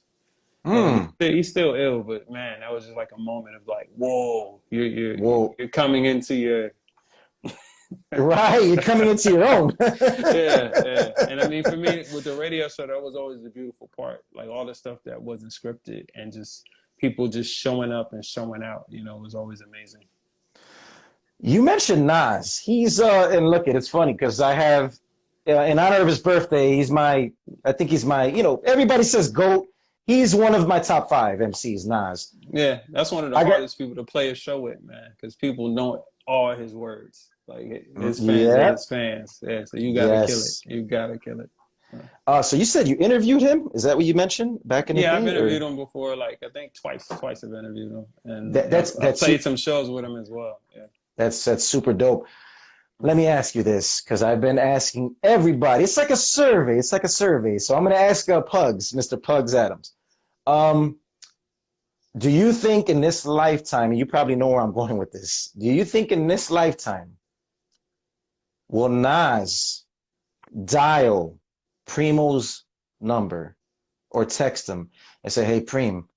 And he's still ill, but man, that was just like a moment of like, whoa, Whoa. you're coming into your Right, you're coming into your own. yeah. And I mean, for me, with the radio show, that was always the beautiful part. Like all the stuff that wasn't scripted and just people just showing up and showing out, was always amazing. You mentioned Nas. He's and look, it's funny because I have in honor of his birthday, I think he's my, everybody says GOAT. He's one of my top 5 MCs, Nas. Yeah, that's one of the hardest people to play a show with, man, because people know all his words. Like his fans are his fans. Yeah, so you gotta kill it. You gotta kill it. So you said you interviewed him? Is that what you mentioned back in the day? Yeah, I've interviewed him before. Like I think twice I've interviewed him, and I played some shows with him as well. Yeah, that's super dope. Let me ask you this, because I've been asking everybody. It's like a survey. So I'm going to ask Pugs, Mr. Pugs Atomz. Do you think in this lifetime, and you probably know where I'm going with this, do you think in this lifetime will Nas dial Primo's number or text him and say, hey, Prim,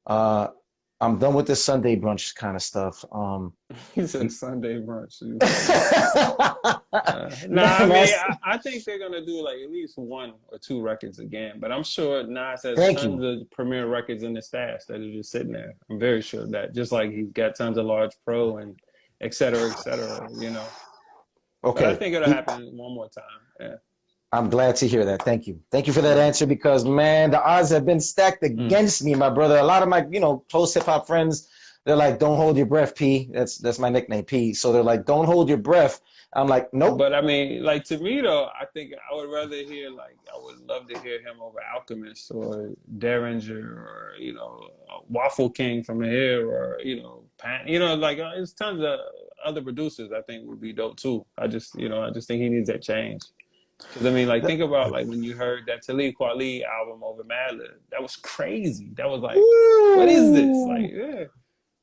I'm done with this Sunday brunch kind of stuff. He said Sunday brunch. I think they're gonna do like at least 1 or 2 records again. But I'm sure Nas has tons of premier records in the stash that are just sitting there. I'm very sure of that. Just like he's got tons of Large Pro and et cetera, Okay. But I think it'll happen one more time. Yeah. I'm glad to hear that. Thank you. Thank you for that answer because, man, the odds have been stacked against me, my brother. A lot of my, close hip-hop friends, they're like, don't hold your breath, P. That's my nickname, P. So they're like, don't hold your breath. I'm like, nope. But I mean, like to me though, I think I would rather hear like I would love to hear him over Alchemist or Derringer or Waffle King from here or Pan. Like there's tons of other producers I think would be dope too. I just think he needs that change. Because I mean, like think about like when you heard that Talib Kweli album over Madlib, that was crazy. That was like, what is this? Like, Ooh.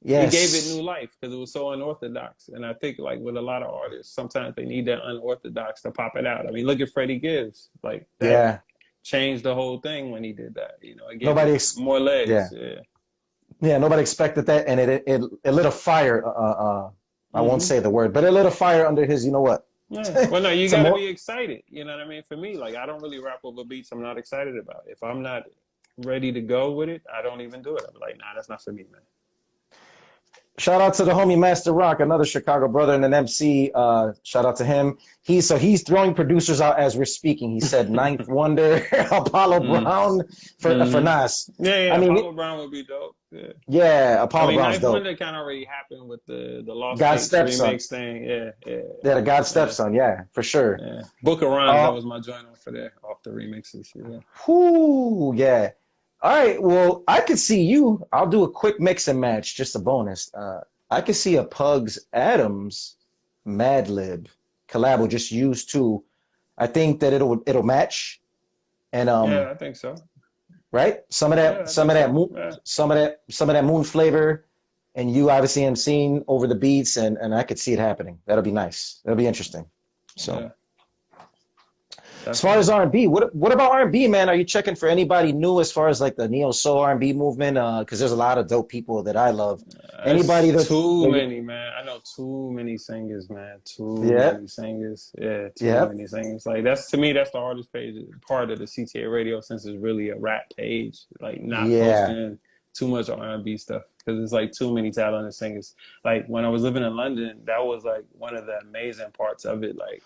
yeah. It gave it Yes. new life because it was so unorthodox. And I think like with a lot of artists, sometimes they need that unorthodox to pop it out. I mean, look at Freddie Gibbs. Like that Yeah. changed the whole thing when he did that. It gave Nobody. it more Yeah. legs. Yeah. Yeah. Nobody expected that, and it lit a fire. I won't Hmm. say the word, but it lit a fire under his. You know what? Yeah. Well, no, you Some got to more. be excited. You know what I mean? For me, like I don't really rap over beats I'm not excited about. If I'm not ready to go with it, I don't even do it. I'm like, nah, that's not for me, man. Shout out to the homie Master Rock, another Chicago brother and an MC. Shout out to him. He's throwing producers out as we're speaking. He said Ninth Wonder, Apollo Mm. Brown for Hmm. Nas. Yeah, I mean, Apollo Brown would be dope. Yeah. yeah, I Apollo mean, Brown's Ninth dope. Wonder kind of already happened with the Lost God Tapes Stepson. remix thing. Yeah, yeah, Yeah, the God yeah, Stepson. Yeah, for sure. yeah. Book of Rhymes, that Uh, was my joint off for there, off the remixes. Yeah. whoo, yeah. All right. Well, I could see you. I'll do a quick mix and match, just a bonus. I could see a Pugs Atomz Mad Lib collab with just used two. I think that it'll match. And Yeah, I think so. right? Yeah, I think so. Yeah. Some of that moon flavor, and you obviously emceeing over the beats, and I could see it happening. That'll be nice. That'll be interesting. So Yeah, as far as definitely. R&B, what about R&B, man? Are you checking for anybody new as far as like the neo soul R&B movement? Because there's a lot of dope people that I love. Anybody It's that's too that you, many, man. I know too many singers, man. Too yeah, many singers. Yeah, too yeah, many singers. Like that's to me, that's the hardest page part of the CTA radio since it's really a rap page. Like not yeah, posting too much R&B stuff because it's like too many talented singers. Like when I was living in London, that was like one of the amazing parts of it. Like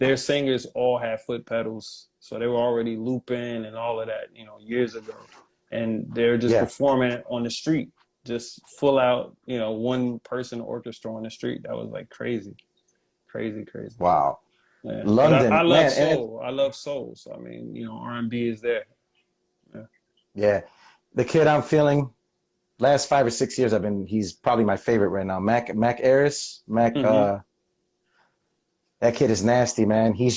their singers all had foot pedals, so they were already looping and all of that, years ago, and they're just yeah. performing on the street, just full out, one person orchestra on the street. That was like crazy, crazy, crazy. Wow, Yeah, but I London, love man, and it, soul. I love soul. So I mean, R&B is there. Yeah. yeah. The kid I'm feeling last 5 or 6 years, he's probably my favorite right now. Mac Ayres, Mac. Hmm. That kid is nasty, man. He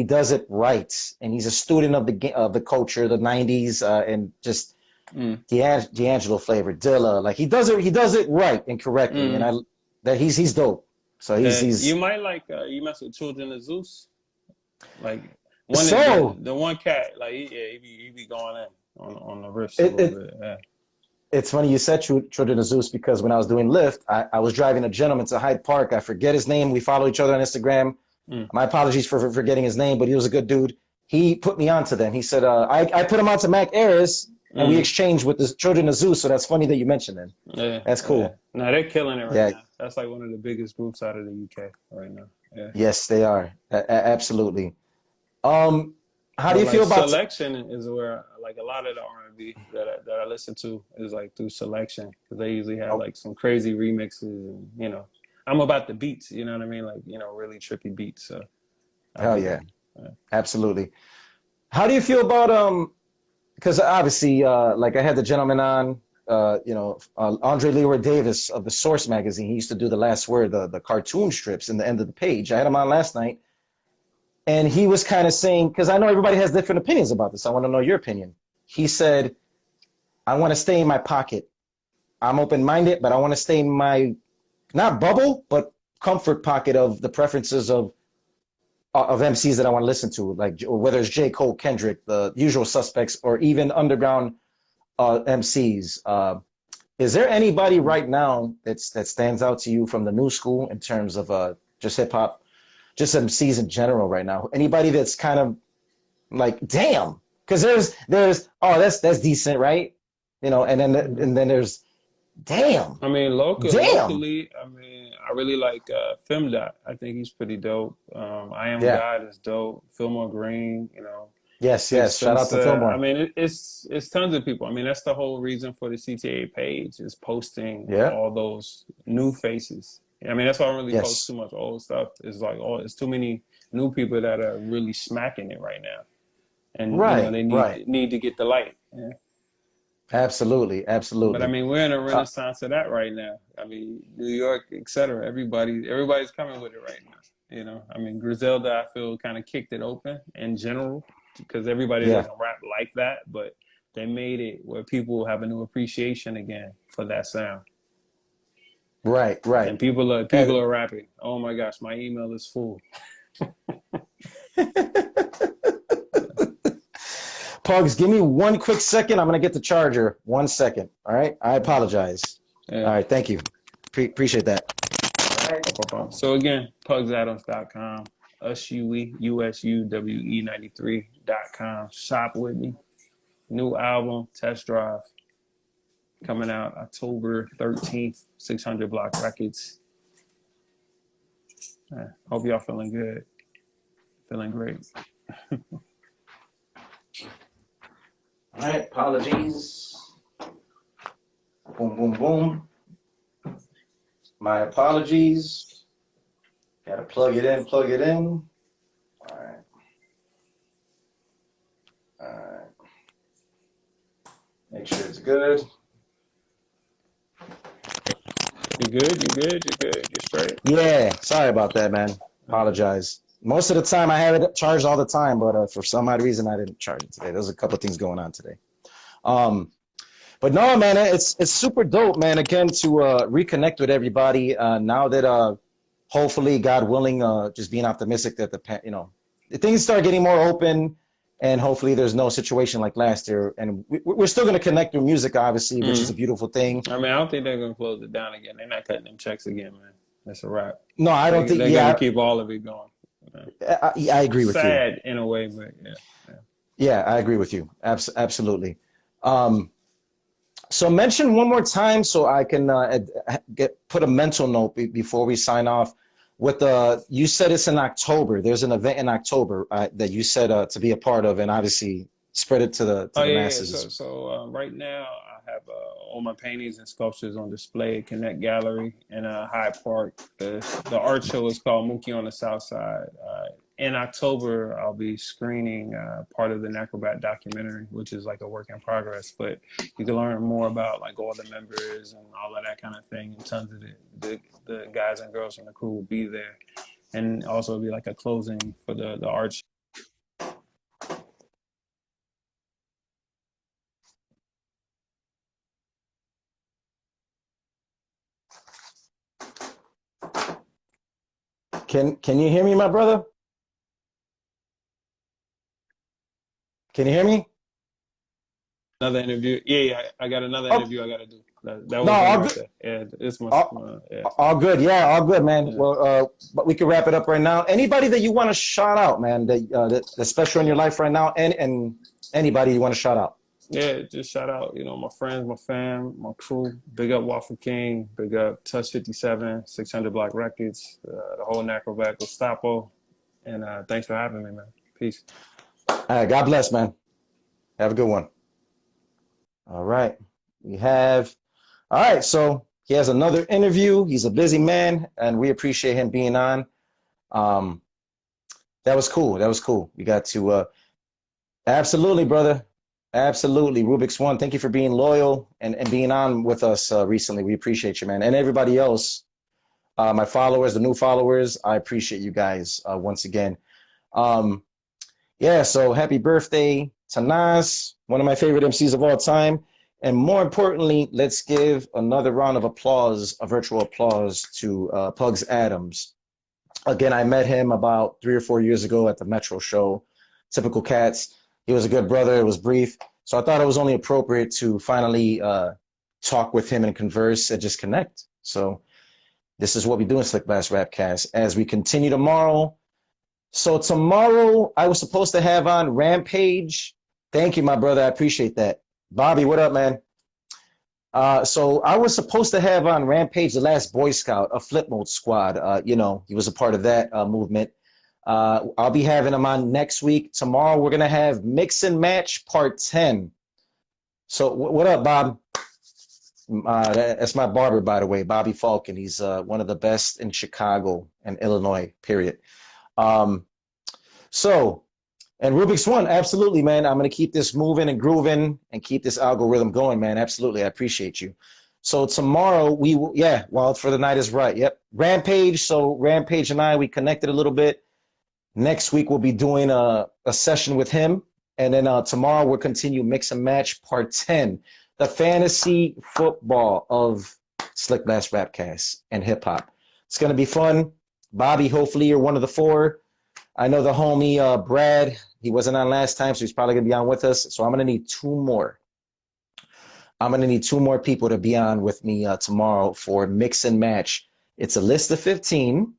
does it right, and he's a student of the culture, the '90s, and just Mm. D'Angelo flavor, Dilla. Like he does it right and correctly, and Mm. he's dope. So You he's might like you mess with Children of Zeus. Like one of so the one cat, like he be going in on the riffs a it, little it bit. Yeah. it's funny you said Children of Zeus because when I was doing Lyft, I was driving a gentleman to Hyde Park. I forget his name. We follow each other on Instagram. Mm. My apologies for forgetting his name, but he was a good dude. He put me onto them. He said, I put him onto Mac Ayres, and we Mm. exchanged with the Children of Zeus. So that's funny that you mentioned them. Yeah, That's yeah. cool. No, they're killing it right Yeah, now. That's like one of the biggest groups out of the UK right now. Yeah. yes, they are. Absolutely. Um, how do But you like feel about? selection is where like a lot of the R&B that I listen to is like through selection because they usually have Oh, like some crazy remixes and I'm about the beats. You know what I mean? Like really trippy beats. So I hell dig yeah, them. Yeah. absolutely. How do you feel about because obviously, like I had the gentleman on, Andre Leroy Davis of the Source magazine. He used to do the last word, the cartoon strips in the end of the page. I had him on last night, and he was kind of saying, because I know everybody has different opinions about this. I want to know your opinion. He said, "I want to stay in my pocket. I'm open-minded, but I want to stay in my not bubble, but comfort pocket of the preferences of MCs that I want to listen to, like whether it's J. Cole, Kendrick, the usual suspects, or even underground MCs. Is there anybody right now that stands out to you from the new school in terms of just hip hop, just MCs in general right now? Anybody that's kind of like, damn, because there's oh that's decent, right? Mhm. And then there's damn, I mean, damn, locally, I mean, I really like Femdot. I think he's pretty dope. I Am yeah, God is dope. Fillmore Green, yes, Big yes. Shout out to Spencer. I Fillmore. mean, it's tons of people. I mean, that's the whole reason for the CTA page is posting Yeah, all those new faces. I mean, that's why I don't really post Yes. too much old stuff. It's like, oh, it's too many new people that are really smacking it right now, and Right. they Right. need to get the light. Yeah. Absolutely. But I Absolutely. mean, we're in a Uh, renaissance of that right now. I mean, New York, etc. Everybody's coming with it right now. I mean, Griselda, I feel, kind of kicked it open in general because everybody yeah. doesn't rap like that, but they made it where people have a new appreciation again for that sound. Right. Right. And people And are rapping. Oh my gosh, my email is full. Pugs, give me one quick second. I'm gonna get the charger. 1 second. All right. I apologize. All Yeah, right. Thank you. Appreciate that. no problem. So again, pugsatoms.com, USUWE93.com. Shop with me. New album, Test Drive, coming out October 13th, 600 Block Records. Hope y'all feeling good. Feeling great. All right. Apologies. Boom, boom, boom. My apologies. Gotta plug it in. Plug it in. All right. All right. Make sure it's good. You good? You good? You good? You straight? Yeah. Sorry about that, man. Apologize. Most of the time I have it charged all the time, but for some odd reason I didn't charge it today. There's a couple of things going on today. Um, but no, man, it's super dope, man. Again, to reconnect with everybody now that hopefully, God willing, just being optimistic that the things start getting more open, and hopefully there's no situation like last year, and we're still going to connect through music, obviously, which is a beautiful thing. I mean, I don't think they're gonna close it down again. They're not cutting them checks again, man. That's a wrap. No, I don't think. They're gonna Yeah, keep all of it going. I agree with you. Sad in a way, but yeah. Yeah, I agree with you. Absolutely. Um, so mention one more time so I can put a mental note before we sign off. You said it's in October. There's an event in October that you said to be a part of, and obviously spread it to the Oh yeah. masses. So right now I have all my paintings and sculptures on display at Connect Gallery in Hyde Park. The art show is called Mookie on the South Side. In October, I'll be screening part of the Nacrobat documentary, which is like a work in progress. But you can learn more about like all the members and all of that kind of thing. And tons of the guys and girls from the crew will be there, and also it'll be like a closing for the art show. Can you hear me, my brother? Can you hear me? Another interview. Yeah, I got another Oh, interview I got to do. That no, was him all right good. there. Yeah, it's my yeah, All good. Yeah, all good, man. yeah. Well, but we can wrap it up right now. Anybody that you want to shout out, man, that's special in your life right now, and anybody you want to shout out. Yeah, just shout out, my friends, my fam, my crew. Big up Waffle King. Big up Touch 57, 600 Block Records, the whole Nacrobat Gestapo. And thanks for having me, man. Peace. All right, God bless, man. Have a good one. All right, all right, so he has another interview. He's a busy man, and we appreciate him being on. Um, that was cool. That was cool. We got to, absolutely, brother. Absolutely. Rubik's One, thank you for being loyal and being on with us recently. We appreciate you, man. And everybody else, my followers, the new followers, I appreciate you guys once again. Yeah, so happy birthday to Nas, one of my favorite MCs of all time. And more importantly, let's give another round of applause, a virtual applause to Pugs Atomz. Again, I met him about 3 or 4 years ago at the Metro show. Typical Cats. He was a good brother. It was brief. So I thought it was only appropriate to finally talk with him and converse and just connect. So this is what we do in SlickBlast RapCast as we continue tomorrow. So tomorrow I was supposed to have on Rampage. Thank you, my brother. I appreciate that. Bobby, what up, man? So I was supposed to have on Rampage, the last Boy Scout, a flip mode squad. He was a part of that movement. I'll be having him on next week. Tomorrow we're gonna have Mix and Match Part 10. So what up, Bob? That's my barber, by the way, Bobby Falcon. He's one of the best in Chicago and Illinois, period. Um, so, and Rubik's One, absolutely, man. I'm going to keep this moving and grooving and keep this algorithm going, man. Absolutely. I appreciate you. So tomorrow we will, yeah, Wild for the Night is right. Yep. Rampage. So Rampage and I, we connected a little bit. Next week we'll be doing a session with him. And then tomorrow we'll continue Mix and Match Part 10, the fantasy football of SlickBlast RapCast and hip hop. It's going to be fun. Bobby, hopefully you're one of the four. I know the homie Brad, he wasn't on last time, so he's probably going to be on with us. So I'm going to need two more. I'm going to need two more people to be on with me tomorrow for Mix and Match. It's a list of 15,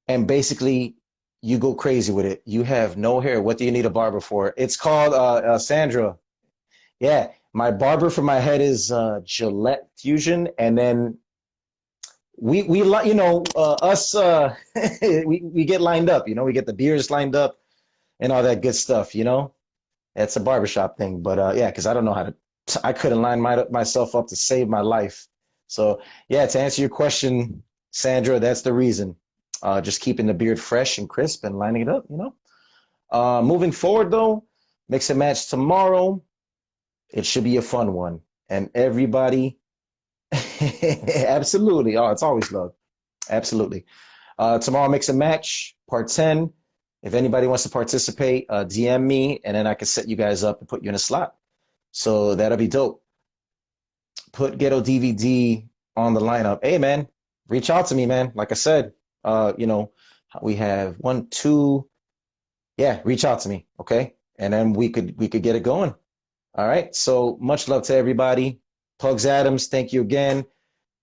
and basically you go crazy with it. You have no hair. What do you need a barber for? It's called Sandra. Yeah, my barber for my head is Gillette Fusion, and then we like us we get lined up. We get the beers lined up and all that good stuff. It's a barbershop thing, but yeah, because I don't know how to. I couldn't line myself up to save my life. So yeah, to answer your question, Sandra, that's the reason. Just keeping the beard fresh and crisp and lining it up. Moving forward though, Mix and Match tomorrow. It should be a fun one, and everybody. Absolutely. Oh, it's always love. Absolutely. Tomorrow, Mix and Match, Part 10. If anybody wants to participate, DM me, and then I can set you guys up and put you in a slot. So that'll be dope. Put Ghetto DVD on the lineup. Hey, man, reach out to me, man. Like I said, we have 1, 2. Yeah, reach out to me, okay? And then we could get it going. All right. So much love to everybody. Pugs Atomz, thank you again.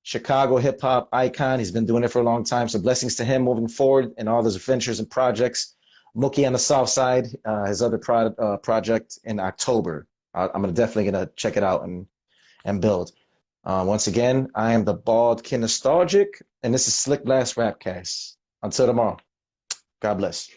Chicago hip hop icon. He's been doing it for a long time. So blessings to him moving forward and all his adventures and projects. Mookie on the South Side, his other project in October. I'm definitely gonna check it out and build. Once again, I am the Bald Kin Nostalgic, and this is SlickBlast RapCast. Until tomorrow, God bless.